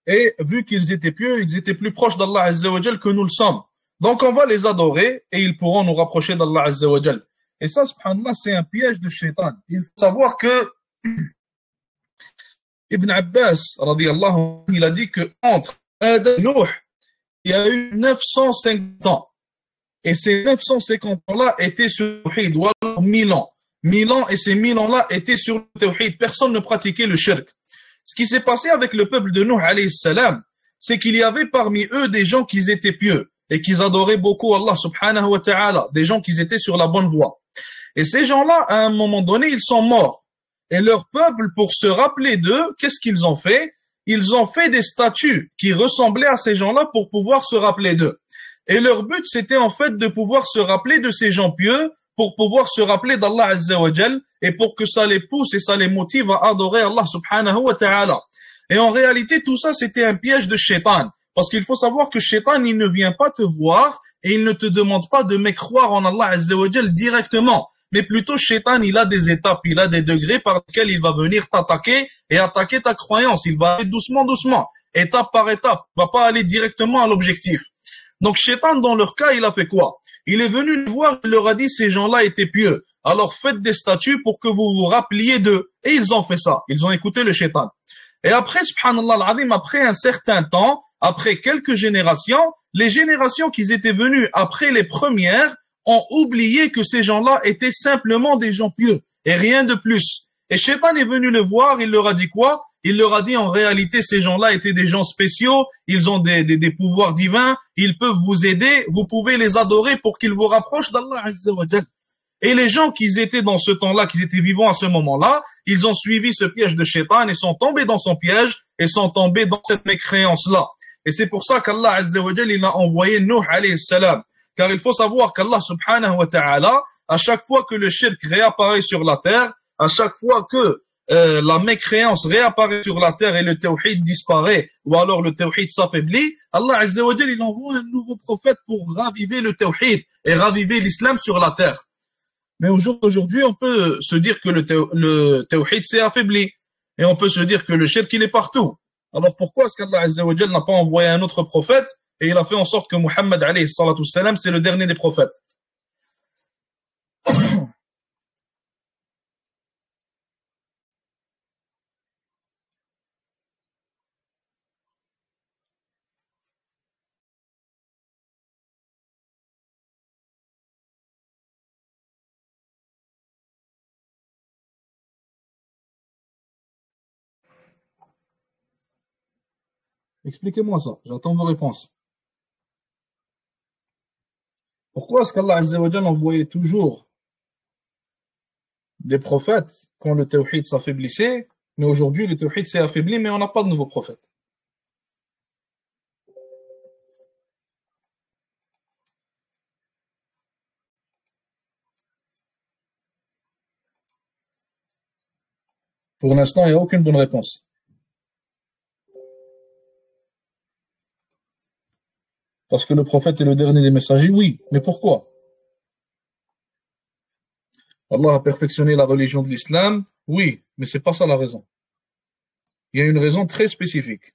Et vu qu'ils étaient pieux, ils étaient plus proches d'Allah Azza wa Jal que nous le sommes. Donc on va les adorer, et ils pourront nous rapprocher d'Allah Azza wa Jal. Et ça, subhanallah, c'est un piège de shaitan. Il faut savoir que Ibn Abbas, radiyallahu anhu, il a dit que entre Adam et Nuh, il y a eu 950 ans. Et ces 950 ans-là étaient sur le tawhid, ou alors 1000 ans. 1000 ans, et ces 1000 ans-là étaient sur le tawhid. Personne ne pratiquait le shirk. Ce qui s'est passé avec le peuple de Nuh, alayhi salam, c'est qu'il y avait parmi eux des gens qui étaient pieux. et qu'ils adoraient beaucoup Allah subhanahu wa ta'ala, des gens qui étaient sur la bonne voie. Et ces gens-là, à un moment donné, ils sont morts. Et leur peuple, pour se rappeler d'eux, qu'est-ce qu'ils ont fait? Ils ont fait des statues qui ressemblaient à ces gens-là pour pouvoir se rappeler d'eux. Et leur but, c'était en fait de pouvoir se rappeler de ces gens pieux, pour pouvoir se rappeler d'Allah Azza wa Jal, et pour que ça les pousse et ça les motive à adorer Allah subhanahu wa ta'ala. Et en réalité, tout ça, c'était un piège de Shaitan. Parce qu'il faut savoir que Shaitan, il ne vient pas te voir et il ne te demande pas de mécroire en Allah Azza wa Jal directement. Mais plutôt, Shaitan, il a des étapes, il a des degrés par lesquels il va venir t'attaquer et attaquer ta croyance. Il va aller doucement, doucement, étape par étape. Il va pas aller directement à l'objectif. Donc, Shaitan, dans leur cas, il a fait quoi? Il est venu les voir, il leur a dit, ces gens-là étaient pieux. Alors, faites des statues pour que vous vous rappeliez d'eux. Et ils ont fait ça. Ils ont écouté le Shaitan. Et après, subhanallah al-azim, après un certain temps, après quelques générations, les générations qui étaient venues après les premières ont oublié que ces gens-là étaient simplement des gens pieux et rien de plus. Et Shaitan est venu le voir, il leur a dit quoi? Il leur a dit en réalité ces gens-là étaient des gens spéciaux, ils ont des pouvoirs divins, ils peuvent vous aider, vous pouvez les adorer pour qu'ils vous rapprochent d'Allah Azza wa Jal. Et les gens qui étaient dans ce temps-là, qui étaient vivants à ce moment-là, ils ont suivi ce piège de Shaitan et sont tombés dans son piège et sont tombés dans cette mécréance-là. Et c'est pour ça qu'Allah Azza wa Jal, il a envoyé Nuh alayhi salam. Car il faut savoir qu'Allah subhanahu wa ta'ala, à chaque fois que le shirk réapparaît sur la terre, à chaque fois que la mécréance réapparaît sur la terre et le tawhid disparaît, ou alors le tawhid s'affaiblit, Allah Azza wa Jal, il envoie un nouveau prophète pour raviver le tawhid et raviver l'islam sur la terre. Mais aujourd'hui, on peut se dire que le tawhid s'est affaibli. Et on peut se dire que le shirk, il est partout. Alors pourquoi est-ce qu'Allah Azza wa Jal n'a pas envoyé un autre prophète et il a fait en sorte que Muhammad alayhi salatu salam, c'est le dernier des prophètes? Expliquez-moi ça, j'attends vos réponses. Pourquoi est-ce qu'Allah Azza wa Jal envoyait toujours des prophètes quand le tawhid s'affaiblissait, mais aujourd'hui le tawhid s'est affaibli, mais on n'a pas de nouveaux prophètes? Pour l'instant, il n'y a aucune bonne réponse. Parce que le prophète est le dernier des messagers, oui. Mais pourquoi? Allah a perfectionné la religion de l'islam, oui, mais c'est pas ça la raison. Il y a une raison très spécifique.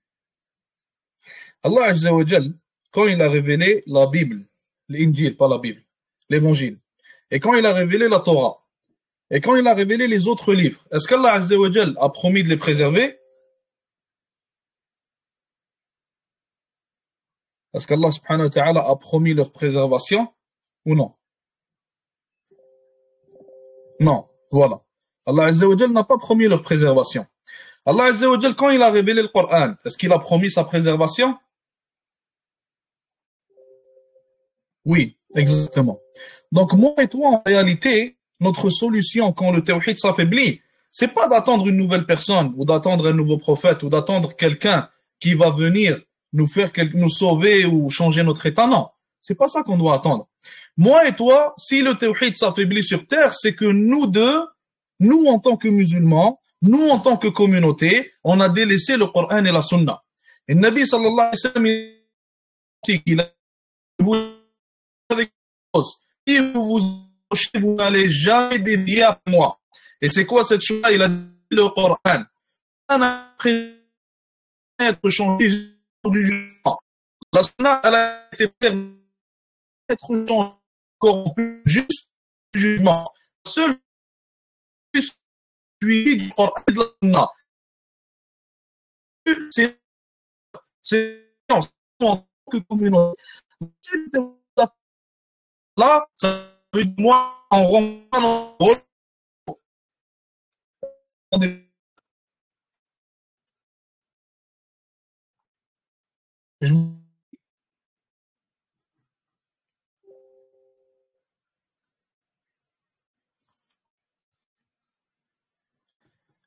Allah Azza wa Jal, quand il a révélé la Bible, l'Injil, pas la Bible, l'Évangile, et quand il a révélé la Torah, et quand il a révélé les autres livres, est-ce qu'Allah Azza wa Jal a promis de les préserver? Est-ce qu'Allah subhanahu wa ta'ala a promis leur préservation ou non? Non, voilà. Allah Azza wa Jal n'a pas promis leur préservation. Allah Azza wa Jal, quand il a révélé le Coran, est-ce qu'il a promis sa préservation? Oui, exactement. Donc moi et toi, en réalité, notre solution quand le tawhid s'affaiblit, c'est pas d'attendre une nouvelle personne ou d'attendre un nouveau prophète ou d'attendre quelqu'un qui va venir nous sauver ou changer notre état. Non, c'est pas ça qu'on doit attendre. Moi et toi, si le tawhid s'affaiblit sur terre, c'est que nous deux, nous en tant que musulmans, nous en tant que communauté, on a délaissé le Coran et la Sunna. Et le Nabi sallallahu alayhi wa sallam, il a voulu avec chose. Si vous vous approchez, vous n'allez jamais dévier après moi. Et c'est quoi cette chose-là? Il a dit le Coran. On a être changé du jugement. La sunna, elle a été être changée, corrompue, juste du jugement. Seul suivi du Coran et de la sunna. C'est en tant que communauté. Là, ça veut dire moi, en rentrant dans le rôle, je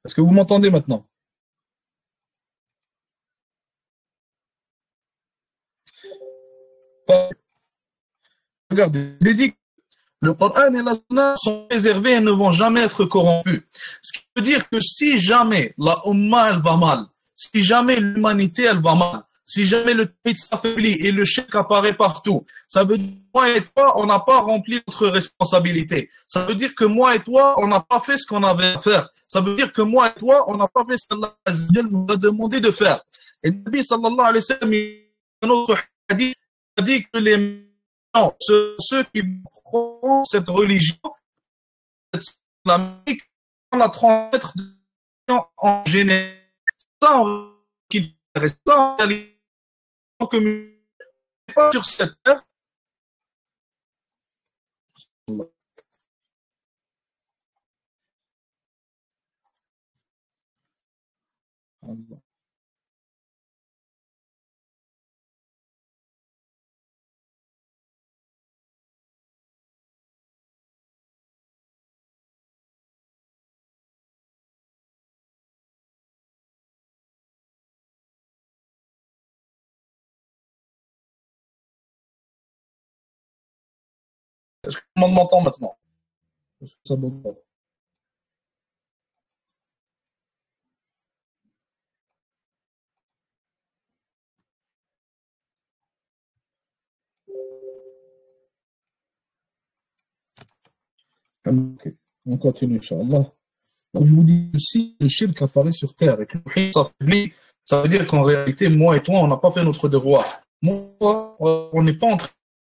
Est-ce que vous m'entendez maintenant? Regardez, j'ai dit que le Coran et la Sunna sont préservés et ne vont jamais être corrompus. Ce qui veut dire que si jamais la Ummah elle va mal, si jamais l'humanité elle va mal, si jamais le pays s'affaiblit et le shirk apparaît partout, ça veut dire que moi et toi, on n'a pas rempli notre responsabilité. Ça veut dire que moi et toi, on n'a pas fait ce qu'on avait à faire. Ça veut dire que moi et toi, on n'a pas fait ce qu'Allah nous a demandé de faire. Et le Nabi sallallahu alayhi wa sallam, un autre hadith, a dit que les non, ceux qui prennent cette religion, cette islamique, vont la transmettre en général, sans qu'il reste sans communiquer pas sur cette terre. Est-ce que tout le monde m'entend maintenant? Est-ce que ça bouge pas? Ok, on continue, Inch'Allah. Donc, je vous dis aussi, le shirk apparaît sur terre et que le tawhid s'affaiblit, ça veut dire qu'en réalité, moi et toi, on n'a pas fait notre devoir. Moi, on n'est pas entre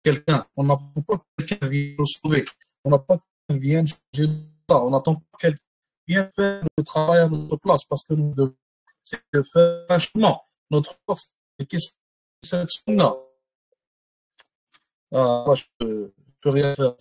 quelqu'un. On n'a pas quelqu'un qui vient nous sauver. On n'a pas quelqu'un qui vient changer ça. On n'attend pas quelqu'un qui vient faire le travail à notre place parce que nous devons faire un chemin. Notre force, c'est qu'est-ce que cette sunna. Moi, je ne peux rien faire.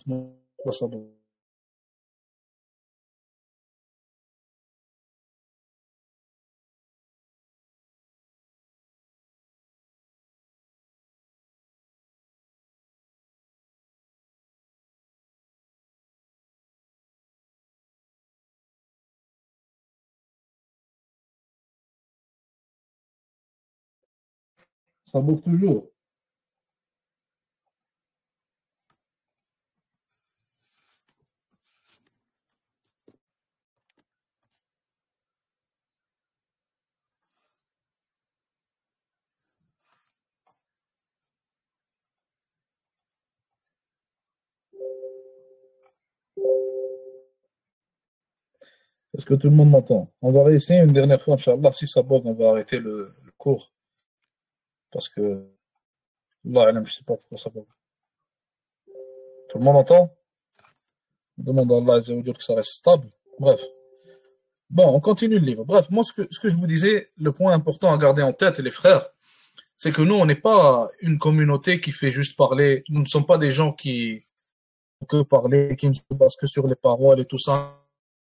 Ça bouge toujours. Est-ce que tout le monde m'entend? On va réessayer une dernière fois, Inch'Allah. Si ça bug, on va arrêter le cours. Parce que, Allah, je ne sais pas pourquoi ça bug. Tout le monde entend? On demande à Allah Azza wa Jalla que ça reste stable. Bref. Bon, on continue le livre. Bref, moi, ce que je vous disais, le point important à garder en tête, les frères, c'est que nous, on n'est pas une communauté qui fait juste parler. Nous ne sommes pas des gens qui font que parler, qui ne se basent que sur les paroles et tout ça.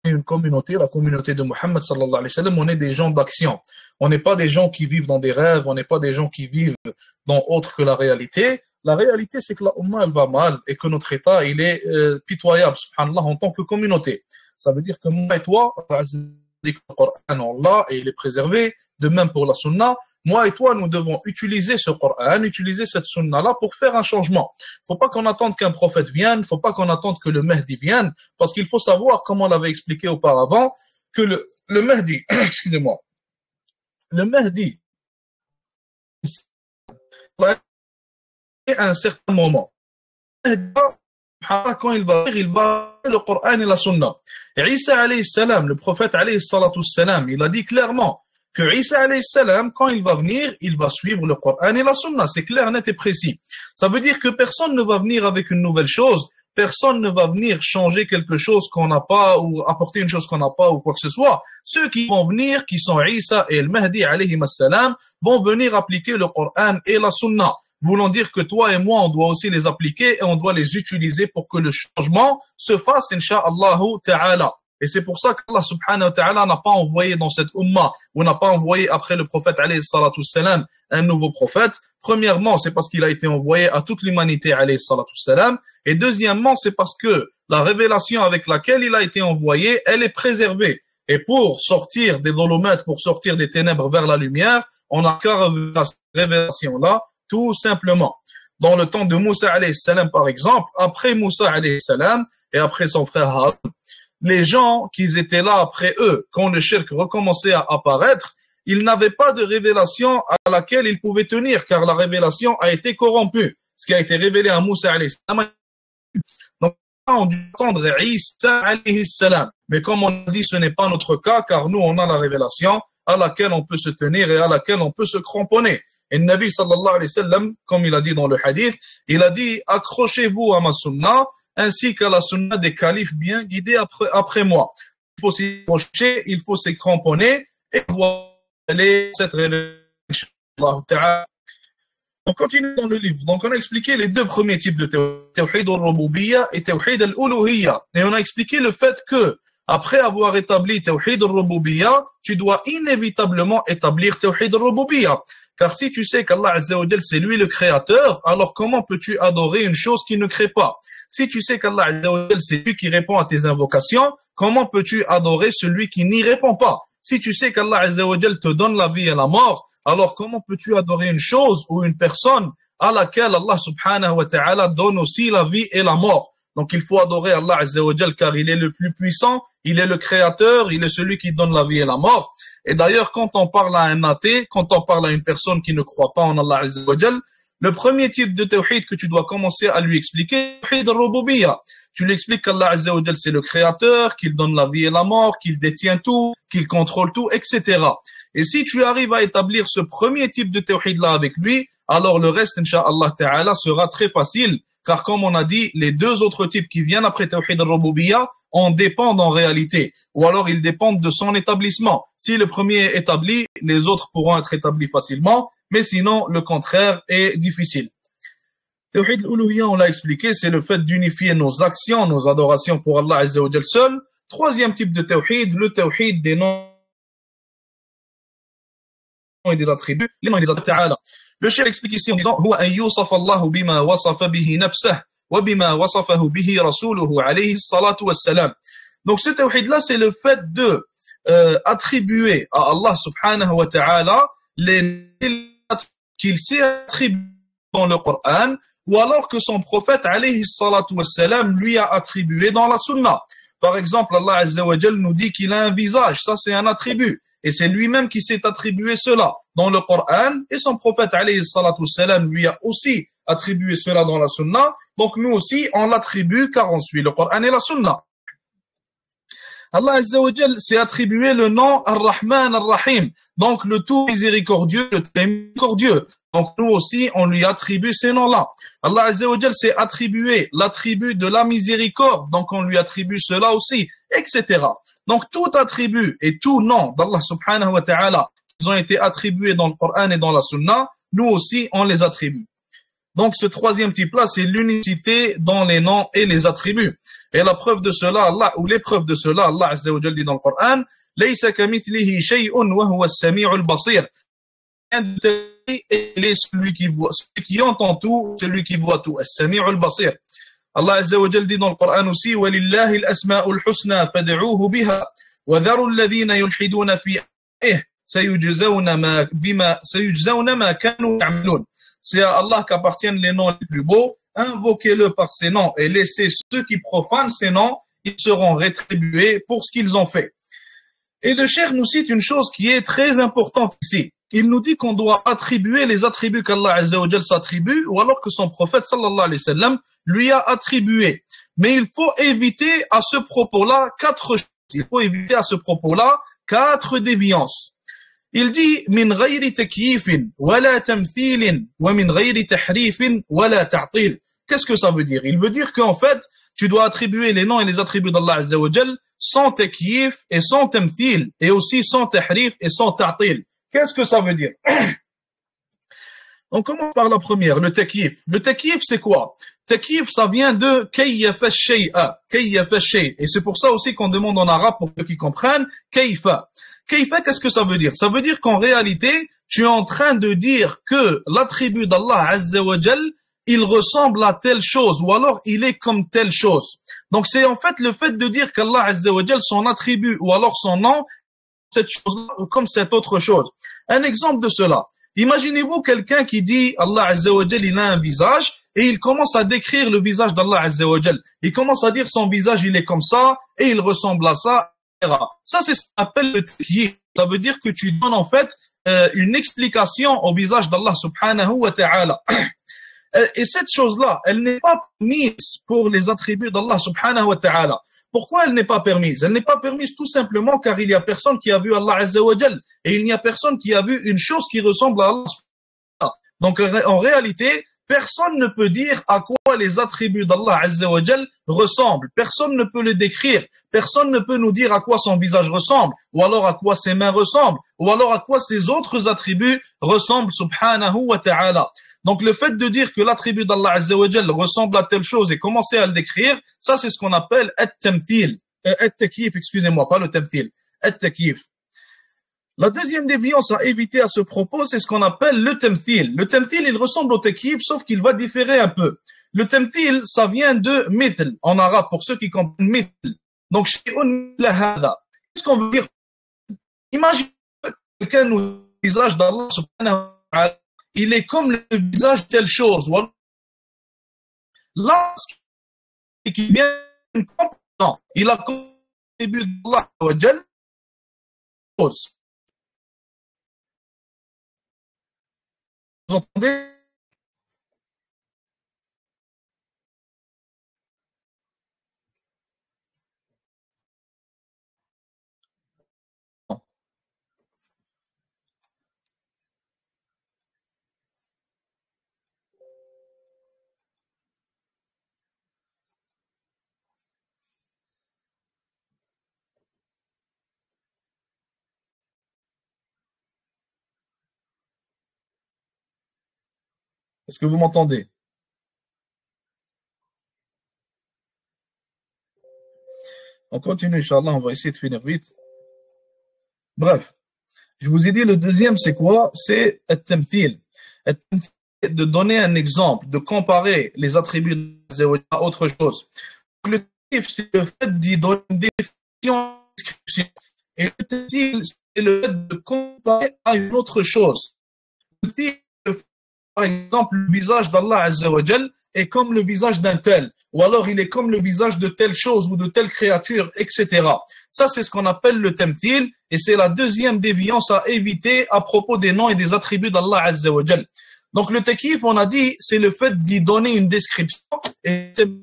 Une communauté, la communauté de Mohammed sallallahu alayhi wa sallam, on est des gens d'action. On n'est pas des gens qui vivent dans des rêves, on n'est pas des gens qui vivent dans autre que la réalité. La réalité, c'est que la Ummah, elle va mal et que notre État, il est pitoyable, subhanallah, en tant que communauté. Ça veut dire que moi et toi, le Coran, on l'a et il est préservé. De même pour la Sunna. Moi et toi, nous devons utiliser ce Coran, utiliser cette Sunna-là pour faire un changement. Il ne faut pas qu'on attende qu'un prophète vienne, il ne faut pas qu'on attende que le Mahdi vienne, parce qu'il faut savoir, comme on l'avait expliqué auparavant, que le Mahdi, excusez-moi, le Mahdi, à un certain moment, quand il va le Coran et la Sunna. Et Isa alayhi salam, le prophète alayhi salatu salam, il a dit clairement que Isa alayhi salam, quand il va venir, il va suivre le Coran et la Sunna. C'est clair, net et précis. Ça veut dire que personne ne va venir avec une nouvelle chose. Personne ne va venir changer quelque chose qu'on n'a pas ou apporter une chose qu'on n'a pas ou quoi que ce soit. Ceux qui vont venir, qui sont Isa et le Mahdi alayhi salam, vont venir appliquer le Coran et la Sunna. Voulant dire que toi et moi, on doit aussi les appliquer et on doit les utiliser pour que le changement se fasse, insha'Allah ta'ala. Et c'est pour ça qu'Allah subhanahu wa ta'ala n'a pas envoyé dans cette ummah, ou n'a pas envoyé après le prophète alayhi salatu salam un nouveau prophète. Premièrement, c'est parce qu'il a été envoyé à toute l'humanité alayhi salatu salam. Et deuxièmement, c'est parce que la révélation avec laquelle il a été envoyé, elle est préservée. Et pour sortir des dolomètres, pour sortir des ténèbres vers la lumière, on n'a qu'à revenir à cette révélation-là, tout simplement. Dans le temps de Moussa alayhi salam, par exemple, après Moussa alayhi salam et après son frère Harun, les gens qui étaient là après eux, quand le shirk recommençait à apparaître, ils n'avaient pas de révélation à laquelle ils pouvaient tenir, car la révélation a été corrompue. Ce qui a été révélé à Moussa alayhi salam. Donc, on dû attendre Isa alayhi salam. Mais comme on dit, ce n'est pas notre cas, car nous, on a la révélation à laquelle on peut se tenir et à laquelle on peut se cramponner. Et le Nabi sallallahu alayhi wa sallam, comme il a dit dans le hadith, il a dit, accrochez-vous à ma sunna, ainsi qu'à la sunna des califes bien guidés après moi. Il faut s'y accrocher, il faut s'y cramponner, et voir cette révélation. On continue dans le livre. Donc, on a expliqué les deux premiers types de tawhid al-rububiyya et tawhid al-uluhiyya. Et on a expliqué le fait que, après avoir établi tawhid al-rububiyya, tu dois inévitablement établir tawhid al-rububiyya. Car si tu sais qu'Allah Azza wa Jal, c'est lui le créateur, alors comment peux-tu adorer une chose qui ne crée pas? Si tu sais qu'Allah Azza wa Jal, c'est lui qui répond à tes invocations, comment peux-tu adorer celui qui n'y répond pas? Si tu sais qu'Allah Azza wa Jal te donne la vie et la mort, alors comment peux-tu adorer une chose ou une personne à laquelle Allah subhanahu wa ta'ala donne aussi la vie et la mort? Donc il faut adorer Allah Azza wa Jal car il est le plus puissant, il est le créateur, il est celui qui donne la vie et la mort. Et d'ailleurs, quand on parle à un athée, quand on parle à une personne qui ne croit pas en Allah Azza wa Jal, le premier type de tawhid que tu dois commencer à lui expliquer, tawhid al-rububiyya. Tu lui expliques qu'Allah Azza wa Jal c'est le créateur, qu'il donne la vie et la mort, qu'il détient tout, qu'il contrôle tout, etc. Et si tu arrives à établir ce premier type de tawhid là avec lui, alors le reste, incha'Allah ta'ala, sera très facile. Car comme on a dit, les deux autres types qui viennent après tawhid al-rububiyya en dépendent en réalité. Ou alors ils dépendent de son établissement. Si le premier est établi, les autres pourront être établis facilement. Mais sinon, le contraire est difficile. Tawhid al-uluhiyya, on l'a expliqué, c'est le fait d'unifier nos actions, nos adorations pour Allah Azza wa Jal seul. Troisième type de tawhid, le tawhid des noms et des attributs, les noms et des attributs ta'ala. Le cheikh explique ici en disant huwa an yusafa Allah bima wasafa bihi nafsuhu wa bima wasafahu bihi rasuluhu alayhi salatu wassalam. Donc ce tawhid là, c'est le fait de attribuer à Allah subhanahu wa ta'ala les qu'il s'est attribué dans le Coran ou alors que son prophète alayhi salatu wassalam lui a attribué dans la sunna. Par exemple, Allah Azza wa Jal nous dit qu'il a un visage, ça c'est un attribut. Et c'est lui-même qui s'est attribué cela dans le Coran et son prophète alayhi salatu wassalam lui a aussi attribué cela dans la sunna. Donc nous aussi on l'attribue car on suit le Coran et la sunna. Allah Azza wa Jal s'est attribué le nom Ar-Rahman Ar-Rahim, donc le tout miséricordieux, le très miséricordieux. Donc nous aussi on lui attribue ces noms-là. Allah Azza wa Jal s'est attribué l'attribut de la miséricorde, donc on lui attribue cela aussi, etc. Donc tout attribut et tout nom d'Allah subhanahu wa ta'ala qui ont été attribués dans le Coran et dans la Sunna, nous aussi on les attribue. Donc ce troisième type-là, c'est l'unicité dans les noms et les attributs. Et la preuve de cela, l'épreuve de cela, Allah Azza wa Jal dit dans le Coran, Laysa kamithlihi shay'un wa huwa as-sami'ul basir. Il est celui qui voit, celui qui entend tout, celui qui voit tout. As-sami'ul basir. Allah Azza wa Jal dit dans le Coran aussi, وَلِلَّهِ الْأَسْمَاءُ الْحُسْنَى فَادْعُوهُ بِهَا وَذَرُوا الَّذِينَ يُلْحِدُونَ فِي أَمْرِهِ سَيُجْزَوْنَ مَا كَانُوا يَعْمَلُونَ. C'est à Allah qu'appartiennent les noms les plus beaux. Invoquez-le par ces noms et laissez ceux qui profanent ces noms, ils seront rétribués pour ce qu'ils ont fait. Et le cheikh nous cite une chose qui est très importante ici. Il nous dit qu'on doit attribuer les attributs qu'Allah Azza wa Jal s'attribue ou alors que son prophète sallallahu alayhi wa sallam lui a attribué. Mais il faut éviter à ce propos-là 4 choses. Il faut éviter à ce propos-là 4 déviances. Il dit min ghayri takyifin wala tamthilin wa min ghayri tahrifin wala ta'til. Qu'est-ce que ça veut dire? Il veut dire qu'en fait, tu dois attribuer les noms et les attributs d'Allah Azza wa Jal sans takyif et sans tamthil et aussi sans tahrif et sans ta'til. Qu'est-ce que ça veut dire? On commence par la première, le takyif. Le takyif, c'est quoi? Takyif, ça vient de kayyafa shay'a, kayyafa shay. Et c'est pour ça aussi qu'on demande en arabe, pour ceux qui comprennent, kayfa. Kayfa, qu'est-ce que ça veut dire? Ça veut dire qu'en réalité, tu es en train de dire que l'attribut d'Allah Azza wa Jal il ressemble à telle chose, ou alors il est comme telle chose. Donc c'est en fait le fait de dire qu'Allah Azza wa Jal, son attribut ou alors son nom, cette chose-là ou comme cette autre chose. Un exemple de cela. Imaginez-vous quelqu'un qui dit Allah Azza wa Jal, il a un visage et il commence à décrire le visage d'Allah Azza wa Jal. Il commence à dire son visage, il est comme ça et il ressemble à ça, etc. Ça, c'est ce qu'on appelle le takyif. Ça veut dire que tu donnes en fait une explication au visage d'Allah subhanahu wa ta'ala. Et cette chose-là, elle n'est pas permise pour les attributs d'Allah subhanahu wa ta'ala. Pourquoi elle n'est pas permise? Elle n'est pas permise tout simplement car il n'y a personne qui a vu Allah Azza wa Jal et il n'y a personne qui a vu une chose qui ressemble à Allah. Donc en réalité, personne ne peut dire à quoi les attributs d'Allah Azza wa Jal ressemblent. Personne ne peut les décrire. Personne ne peut nous dire à quoi son visage ressemble, ou alors à quoi ses mains ressemblent, ou alors à quoi ses autres attributs ressemblent, subhanahu wa ta'ala. Donc le fait de dire que l'attribut d'Allah Azza wa Jal ressemble à telle chose et commencer à le décrire, ça c'est ce qu'on appelle at-tamthil. At-takyif, excusez-moi, pas le tamthil. At-takyif. La deuxième déviance à éviter à ce propos, c'est ce qu'on appelle le tamthil. Le tamthil, il ressemble au takyif, sauf qu'il va différer un peu. Le tamthil, ça vient de mithl, en arabe, pour ceux qui comprennent mithl. Donc, shay'un lahada. Qu'est-ce qu'on veut dire? Imagine quelqu'un nous dit le visage d'Allah subhanahu wa ta'ala, il est comme le visage de telle chose. Là, ce qui vient une compétence, il a comme début d'Allah wa Jal, chose. Vous entendez? Est-ce que vous m'entendez? On continue, Inch'Allah, on va essayer de finir vite. Bref, je vous ai dit, le deuxième, c'est quoi? C'est at-tamthil. De donner un exemple, de comparer les attributs à autre chose. Le tamthil, c'est le fait d'y donner une définition, description. Et le tamthil, c'est le fait de comparer à une autre chose. Le tamthil, par exemple, le visage d'Allah Azza wa Jal est comme le visage d'un tel, ou alors il est comme le visage de telle chose ou de telle créature, etc. Ça, c'est ce qu'on appelle le tamthil, et c'est la deuxième déviance à éviter à propos des noms et des attributs d'Allah Azza wa Jal. Donc le takyif, on a dit, c'est le fait d'y donner une description, et le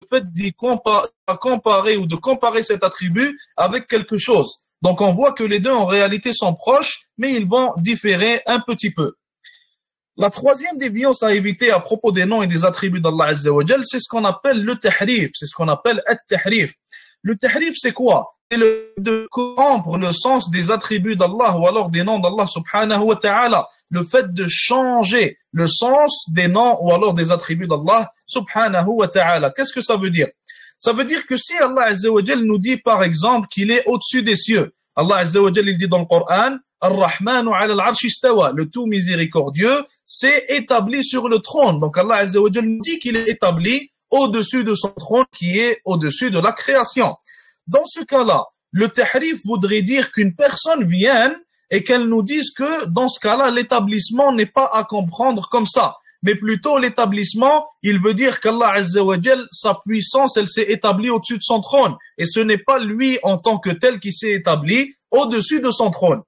fait d'y comparer ou de comparer cet attribut avec quelque chose. Donc on voit que les deux en réalité sont proches, mais ils vont différer un petit peu. La troisième déviance à éviter à propos des noms et des attributs d'Allah Azza wa Jal, c'est ce qu'on appelle le tahrif, c'est ce qu'on appelle at-tahrif. Le tahrif, c'est quoi? C'est le de corrompre le sens des attributs d'Allah ou alors des noms d'Allah subhanahu wa ta'ala. Le fait de changer le sens des noms ou alors des attributs d'Allah subhanahu wa ta'ala. Qu'est-ce que ça veut dire? Ça veut dire que si Allah Azza wa Jal nous dit par exemple qu'il est au-dessus des cieux, Allah Azza wa Jal il dit dans le Coran, Ar-Rahmanu ala al-arsh istawa, le tout miséricordieux, c'est établi sur le trône. Donc Allah Azza wa Jal nous dit qu'il est établi au-dessus de son trône qui est au-dessus de la création. Dans ce cas-là, le tahrif voudrait dire qu'une personne vienne et qu'elle nous dise que dans ce cas-là, l'établissement n'est pas à comprendre comme ça, mais plutôt l'établissement, il veut dire qu'Allah Azza wa Jal, sa puissance, elle s'est établie au-dessus de son trône. Et ce n'est pas lui en tant que tel qui s'est établi au-dessus de son trône.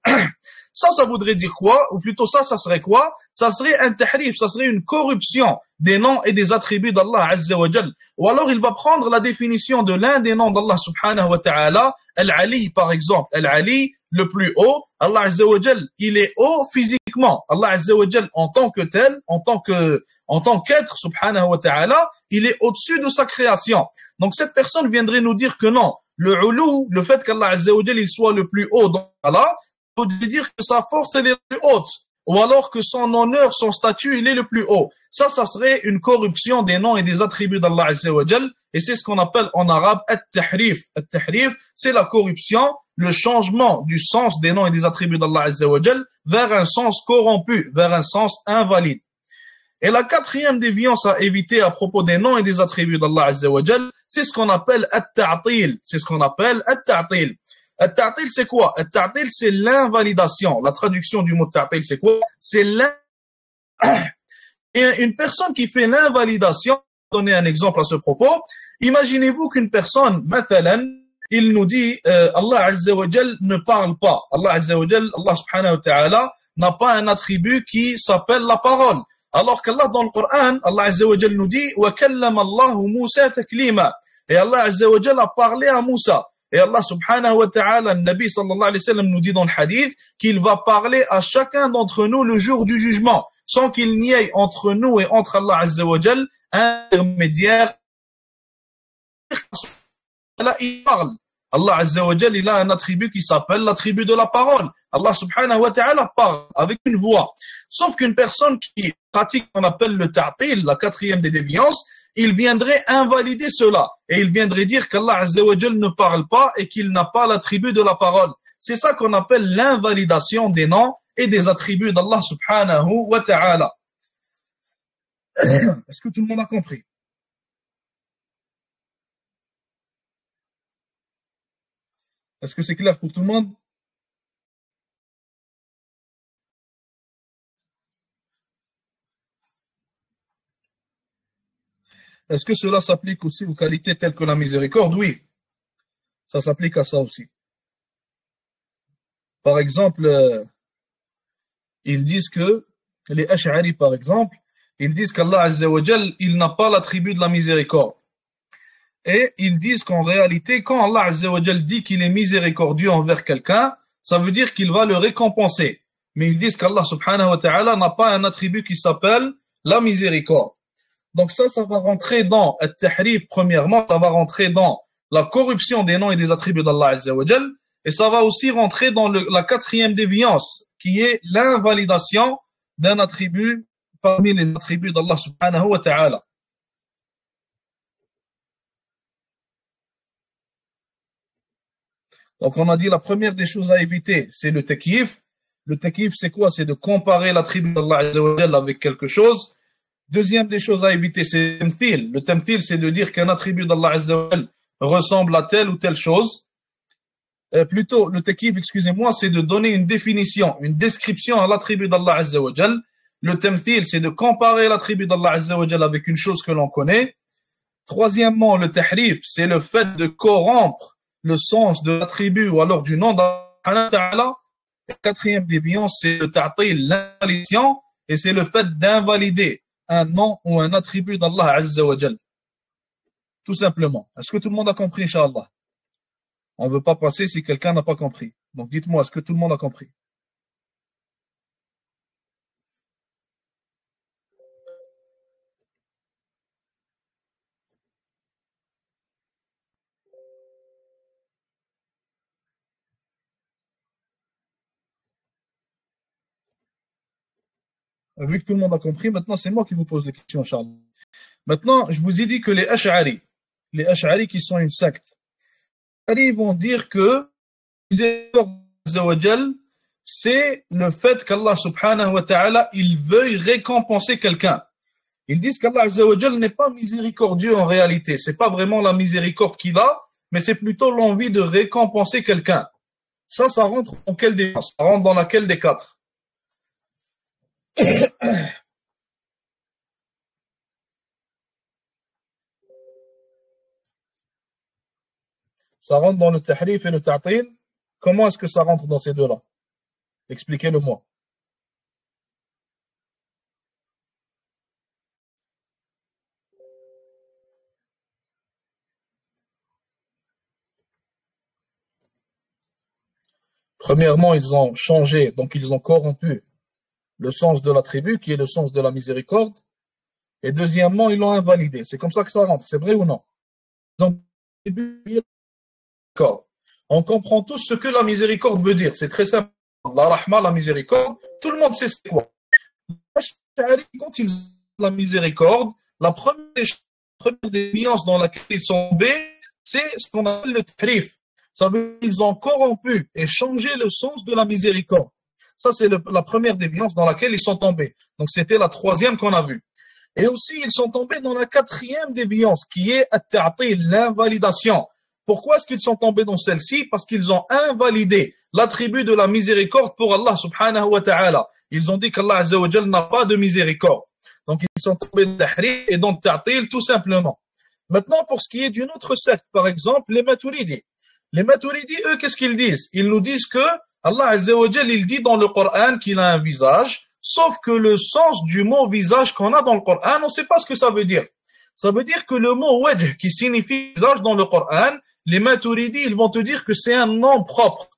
Ça voudrait dire quoi? Ou plutôt ça serait quoi? Ça serait un tahrif, ça serait une corruption des noms et des attributs d'Allah Azza wa Jal. Ou alors il va prendre la définition de l'un des noms d'Allah subhanahu wa ta'ala, Al-Ali par exemple. Al-Ali, le plus haut, Allah Azza wa Jal, il est haut physiquement. Allah Azza wa Jal en tant que tel, en tant qu'être subhanahu wa ta'ala, il est au-dessus de sa création. Donc cette personne viendrait nous dire que non, le ulou, le fait qu'Allah Azza wa Jal il soit le plus haut dans Allah, veut dire que sa force elle est la plus haute, ou alors que son honneur, son statut, il est le plus haut. Ça serait une corruption des noms et des attributs d'Allah Azza wa Jal, et c'est ce qu'on appelle en arabe at-tahrif. At-tahrif, c'est la corruption, le changement du sens des noms et des attributs d'Allah Azza wa Jal vers un sens corrompu, vers un sens invalide. Et la quatrième déviance à éviter à propos des noms et des attributs d'Allah Azza wa Jal, c'est ce qu'on appelle at-ta'til. C'est ce qu'on appelle at-ta'til. At-ta'til, c'est quoi? At-ta'til, c'est l'invalidation. La traduction du mot ta'til, c'est quoi? C'est Et une personne qui fait l'invalidation, donner un exemple à ce propos, imaginez-vous qu'une personne, mathalan, il nous dit Allah Azza wa Jal ne parle pas. Allah Azza wa Jal, Allah subhanahu wa ta'ala, n'a pas un attribut qui s'appelle la parole. Alors qu'Allah dans le Coran, Allah Azza wa Jal nous dit وَكَلَّمَ اللَّهُ مُوسَى تَكْلِيمًا. Et Allah Azza wa Jal a parlé à Moussa. Et Allah subhanahu wa ta'ala, le Nabi sallallahu alayhi wa sallam nous dit dans le hadith qu'il va parler à chacun d'entre nous le jour du jugement, sans qu'il n'y ait entre nous et entre Allah Azza wa Jal un intermédiaire. Là, il parle. Allah Azza wa Jal, il a un attribut qui s'appelle l'attribut de la parole. Allah subhanahu wa ta'ala parle avec une voix. Sauf qu'une personne qui pratique ce qu'on appelle le ta'til, la quatrième des déviances, il viendrait invalider cela. Et il viendrait dire qu'Allah Azza wa Jal ne parle pas et qu'il n'a pas l'attribut de la parole. C'est ça qu'on appelle l'invalidation des noms et des attributs d'Allah subhanahu wa ta'ala. Est-ce que tout le monde a compris? Est-ce que c'est clair pour tout le monde? Est-ce que cela s'applique aussi aux qualités telles que la miséricorde? Oui, ça s'applique à ça aussi. Par exemple, ils disent que, les Ash'ari par exemple, ils disent qu'Allah Azza wa Jal, il n'a pas l'attribut de la miséricorde. Et ils disent qu'en réalité, quand Allah Azza wa Jal dit qu'il est miséricordieux envers quelqu'un, ça veut dire qu'il va le récompenser. Mais ils disent qu'Allah subhanahu wa ta'ala n'a pas un attribut qui s'appelle la miséricorde. Donc ça va rentrer dans al-tahrif, premièrement, ça va rentrer dans la corruption des noms et des attributs d'Allah Azza wa Jal, et ça va aussi rentrer dans la quatrième déviance, qui est l'invalidation d'un attribut parmi les attributs d'Allah subhanahu wa ta'ala. Donc on a dit la première des choses à éviter, c'est le takyif. Le takyif, c'est quoi? C'est de comparer l'attribut d'Allah Azza wa Jal avec quelque chose. Deuxième des choses à éviter, c'est le tamthil. Le tamthil, c'est de dire qu'un attribut d'Allah Azza wa Jal ressemble à telle ou telle chose. Plutôt, le takyif, excusez-moi, c'est de donner une définition, une description à l'attribut d'Allah Azza wa Jal. Le tamthil, c'est de comparer l'attribut d'Allah Azza wa Jal avec une chose que l'on connaît. Troisièmement, le tahrif, c'est le fait de corrompre le sens de l'attribut ou alors du nom d'Allah Ta'ala. Quatrième déviance, c'est le ta'til, l'invalidation, et c'est le fait d'invalider un nom ou un attribut d'Allah Azza wa Jal. Tout simplement. Est-ce que tout le monde a compris, Inch'Allah? On ne veut pas passer si quelqu'un n'a pas compris. Donc dites-moi, est-ce que tout le monde a compris? Vu que tout le monde a compris, maintenant c'est moi qui vous pose les questions, Inch'Allah. Maintenant, je vous ai dit que les Ash'ari qui sont une secte, ils vont dire que c'est le fait qu'Allah subhanahu wa ta'ala, il veuille récompenser quelqu'un. Ils disent qu'Allah Azza wa Jal n'est pas miséricordieux en réalité. C'est pas vraiment la miséricorde qu'il a, mais c'est plutôt l'envie de récompenser quelqu'un. Ça rentre dans quelle des Ça rentre dans laquelle des quatre? Ça rentre dans le tahrif et le ta'til. Comment est-ce que ça rentre dans ces deux-là? Expliquez-le-moi. Premièrement, ils ont changé, donc ils ont corrompu le sens de l'attribut, qui est le sens de la miséricorde. Et deuxièmement, ils l'ont invalidé. C'est comme ça que ça rentre. C'est vrai ou non? On comprend tous ce que la miséricorde veut dire. C'est très simple. La rahma, la miséricorde, tout le monde sait c'est quoi. Quand ils ont la miséricorde, la première des nuances dans laquelle ils sont tombés, c'est ce qu'on appelle le tahrif. Ça veut dire qu'ils ont corrompu et changé le sens de la miséricorde. Ça, c'est la première déviance dans laquelle ils sont tombés. Donc, c'était la troisième qu'on a vue. Et aussi, ils sont tombés dans la quatrième déviance, qui est at-ta'til, l'invalidation. Pourquoi est-ce qu'ils sont tombés dans celle-ci? Parce qu'ils ont invalidé l'attribut de la miséricorde pour Allah subhanahu wa ta'ala. Ils ont dit qu'Allah azza wa jalla n'a pas de miséricorde. Donc, ils sont tombés dans tahrir et dans ta'til tout simplement. Maintenant, pour ce qui est d'une autre secte, par exemple, les Maturidis. Les Maturidis, eux, qu'est-ce qu'ils disent? Ils nous disent que Allah azza wa jalla, il dit dans le Coran qu'il a un visage, sauf que le sens du mot visage qu'on a dans le Coran, on ne sait pas ce que ça veut dire. Ça veut dire que le mot wajh qui signifie visage dans le Coran, les Maturidis, ils vont te dire que c'est un nom propre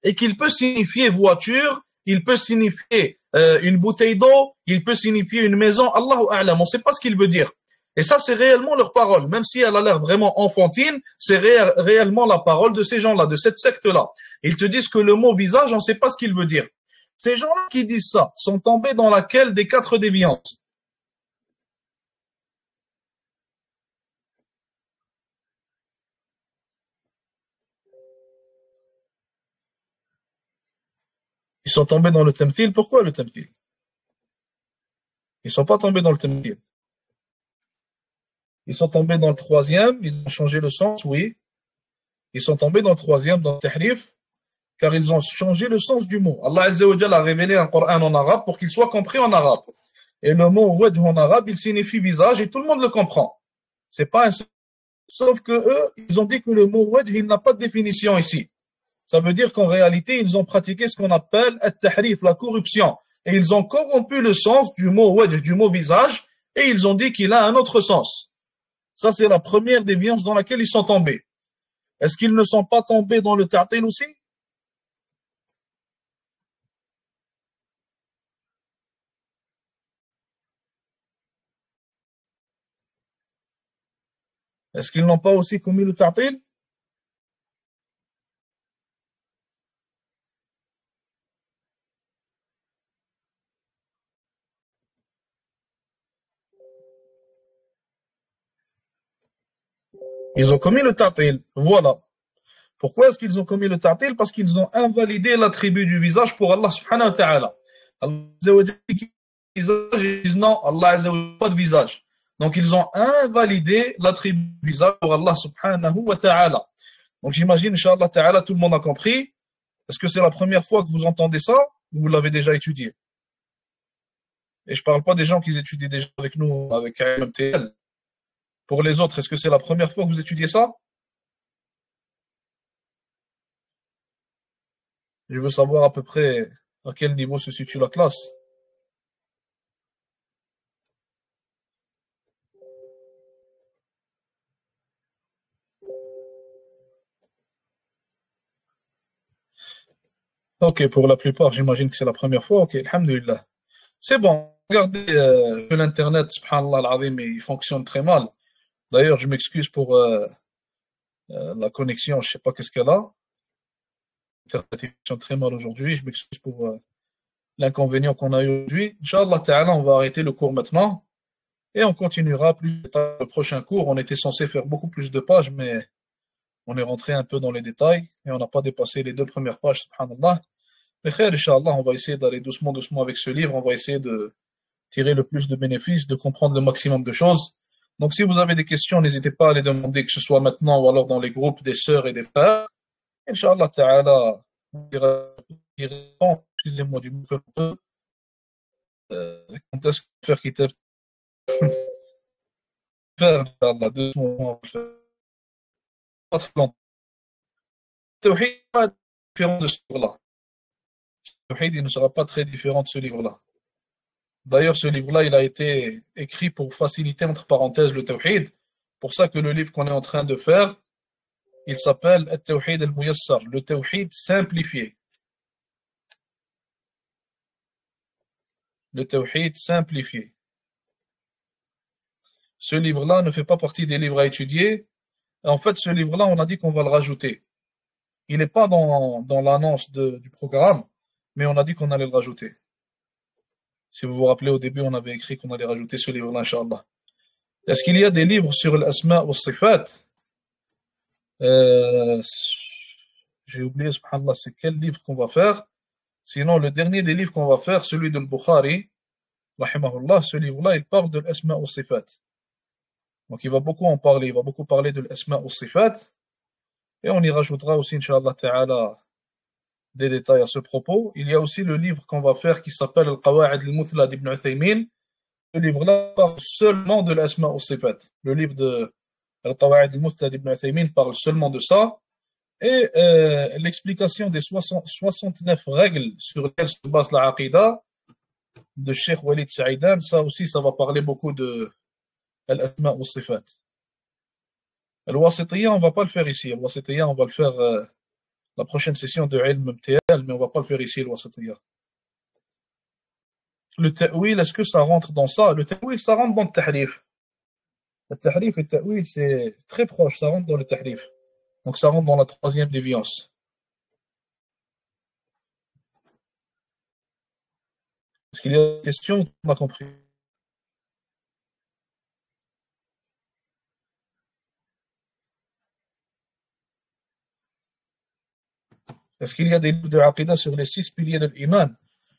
et qu'il peut signifier voiture, il peut signifier une bouteille d'eau, il peut signifier une maison. Allahu a'lam, on ne sait pas ce qu'il veut dire. Et ça, c'est réellement leur parole. Même si elle a l'air vraiment enfantine, c'est réellement la parole de ces gens-là, de cette secte-là. Ils te disent que le mot visage, on ne sait pas ce qu'il veut dire. Ces gens-là qui disent ça sont tombés dans laquelle des quatre déviances? Ils sont tombés dans le tamthil. Pourquoi le tamthil? Ils ne sont pas tombés dans le tamthil. Ils sont tombés dans le troisième, ils ont changé le sens, oui. Ils sont tombés dans le troisième, dans le tahrif, car ils ont changé le sens du mot. Allah Azza wa Jalla a révélé un Coran en arabe pour qu'il soit compris en arabe. Et le mot wajh en arabe, il signifie visage et tout le monde le comprend. C'est pas un... Sauf que eux, ils ont dit que le mot wajh, il n'a pas de définition ici. Ça veut dire qu'en réalité, ils ont pratiqué ce qu'on appelle at-tahrif, la corruption. Et ils ont corrompu le sens du mot wajh, du mot visage, et ils ont dit qu'il a un autre sens. Ça, c'est la première déviance dans laquelle ils sont tombés. Est-ce qu'ils ne sont pas tombés dans le ta'til aussi? Est-ce qu'ils n'ont pas aussi commis le ta'til? Ils ont commis le ta'til. Voilà. Pourquoi est-ce qu'ils ont commis le ta'til? Parce qu'ils ont invalidé l'attribut du visage pour Allah subhanahu wa ta'ala. Allah disent non, Allah n'a pas de visage. Donc ils ont invalidé l'attribut du visage pour Allah subhanahu wa ta'ala. Donc j'imagine, Inch'Allah ta'ala, tout le monde a compris. Est-ce que c'est la première fois que vous entendez ça ou vous l'avez déjà étudié? Et je ne parle pas des gens qui étudient déjà avec nous, avec MTL. Pour les autres, est-ce que c'est la première fois que vous étudiez ça? Je veux savoir à peu près à quel niveau se situe la classe. Ok, pour la plupart, j'imagine que c'est la première fois. Ok, alhamdulillah. C'est bon. Regardez que l'Internet, subhanallah al-azim, il fonctionne très mal. D'ailleurs, je m'excuse pour la connexion, je ne sais pas qu'est-ce qu'elle a. L'Internet fonctionne très mal aujourd'hui. Je m'excuse pour l'inconvénient qu'on a eu aujourd'hui. Inch'Allah ta'ala, on va arrêter le cours maintenant et on continuera plus tard le prochain cours. On était censé faire beaucoup plus de pages, mais on est rentré un peu dans les détails et on n'a pas dépassé les deux premières pages, subhanallah. Mais khair, Inch'Allah, on va essayer d'aller doucement, doucement avec ce livre. On va essayer de tirer le plus de bénéfices, de comprendre le maximum de choses. Donc, si vous avez des questions, n'hésitez pas à les demander, que ce soit maintenant ou alors dans les groupes des sœurs et des frères. Inch'Allah ta'ala, on dira, excusez-moi du micro un peu, quand est-ce qu'on va faire quitter faire, Inch'Allah, deux mois, pas trop longtemps. Tawhid n'est pas différent de ce livre-là. Tawhid, il ne sera pas très différent de ce livre-là. D'ailleurs, ce livre-là, il a été écrit pour faciliter, entre parenthèses, le tawhid. Pour ça que le livre qu'on est en train de faire, il s'appelle At-Tawhid al-Muyassar, le tawhid simplifié. Le tawhid simplifié. Ce livre-là ne fait pas partie des livres à étudier. En fait, ce livre-là, on a dit qu'on va le rajouter. Il n'est pas dans l'annonce du programme, mais on a dit qu'on allait le rajouter. Si vous vous rappelez, au début, on avait écrit qu'on allait rajouter ce livre-là, Inch'Allah. Est-ce qu'il y a des livres sur l'asma ou sifat? euh, J'ai oublié, subhanallah, c'est quel livre qu'on va faire. Sinon, le dernier des livres qu'on va faire, celui de Bukhari, rahimahullah, ce livre-là, il parle de l'asma ou sifat. Donc il va beaucoup en parler, il va beaucoup parler de l'asma ou sifat, et on y rajoutera aussi, Inch'Allah Ta'ala, des détails à ce propos. Il y a aussi le livre qu'on va faire qui s'appelle Al-Qawa'id al-Muthla d'Ibn Uthaymin. Ce livre-là parle seulement de l'asma ou sifat. Le livre de Al-Qawa'id al-Muthla d'Ibn Uthaymin parle seulement de ça. Et l'explication des 69 règles sur lesquelles se base la Aqidah de Cheikh Walid Saïdan, ça aussi, ça va parler beaucoup de l'asma ou sifat. Al-Wasitiyya, on ne va pas le faire ici. Al-Wasitiyya, on va le faire la prochaine session de Ilm MTL, mais on ne va pas le faire ici, Al-Wasitiyya. Le ta'wil, est-ce que ça rentre dans ça? Le ta'wil, ça rentre dans le tahrif. Le tahrif et le ta'wil, c'est très proche, ça rentre dans le tahrif. Donc ça rentre dans la troisième déviance. Est-ce qu'il y a des questions? On a compris. Est-ce qu'il y a des livres de Aqidah sur les 6 piliers de l'Iman?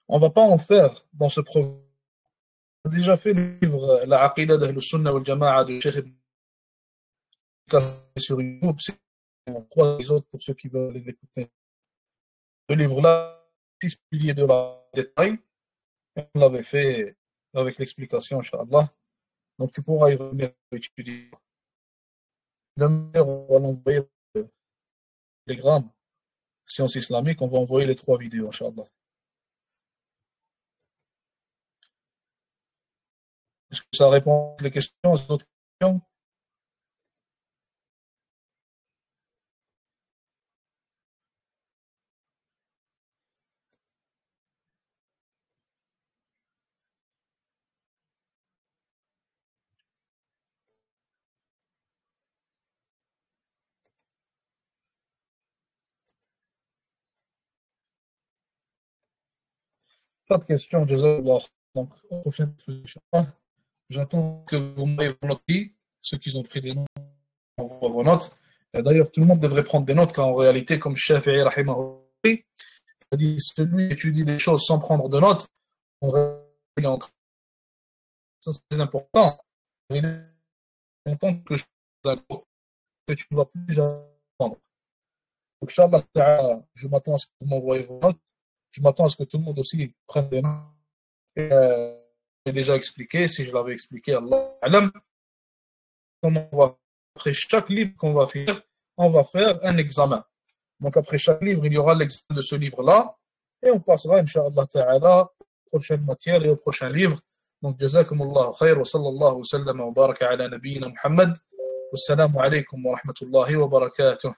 On ne va pas en faire dans ce programme. On a déjà fait le livre La Aqidah d'Ahl Sunnah wal Jama'a de Cheikh Ibn sur YouTube. On croit les autres pour ceux qui veulent l'écouter. Ce livre-là, 6 piliers de la détail, on l'avait fait avec l'explication, Inch'Allah. Donc tu pourras y revenir étudier. On va l'envoyer les grammes sciences islamiques, on va envoyer les 3 vidéos, Inch'Allah. Est-ce que ça répond à les questions, aux autres questions? Pas de questions, Jazakallah. Donc, au prochain j'attends que vous m'ayez vos notes, ceux qui ont pris des notes, on voit vos notes. D'ailleurs, tout le monde devrait prendre des notes, car en réalité, comme Shafi'i rahimahullah a dit, celui qui étudie des choses sans prendre de notes, on est en train. Ça, c'est très important. Il est important que tu ne vas plus apprendre. Donc, Inch'Allah, je m'attends à ce que vous m'envoyez vos notes. Je m'attends à ce que tout le monde aussi prenne des notes. J'ai déjà expliqué, si je l'avais expliqué, Allah alam, après chaque livre qu'on va faire, on va faire un examen. Donc après chaque livre, il y aura l'examen de ce livre-là, et on passera, Inch'Allah Ta'ala, aux prochaines matières et au prochain livre. Donc, jazakumullahu khair, wa sallallahu wa sallam wa baraka ala nabiyyina Muhammad. Wassalamu alaikum wa rahmatullahi wa barakatuh.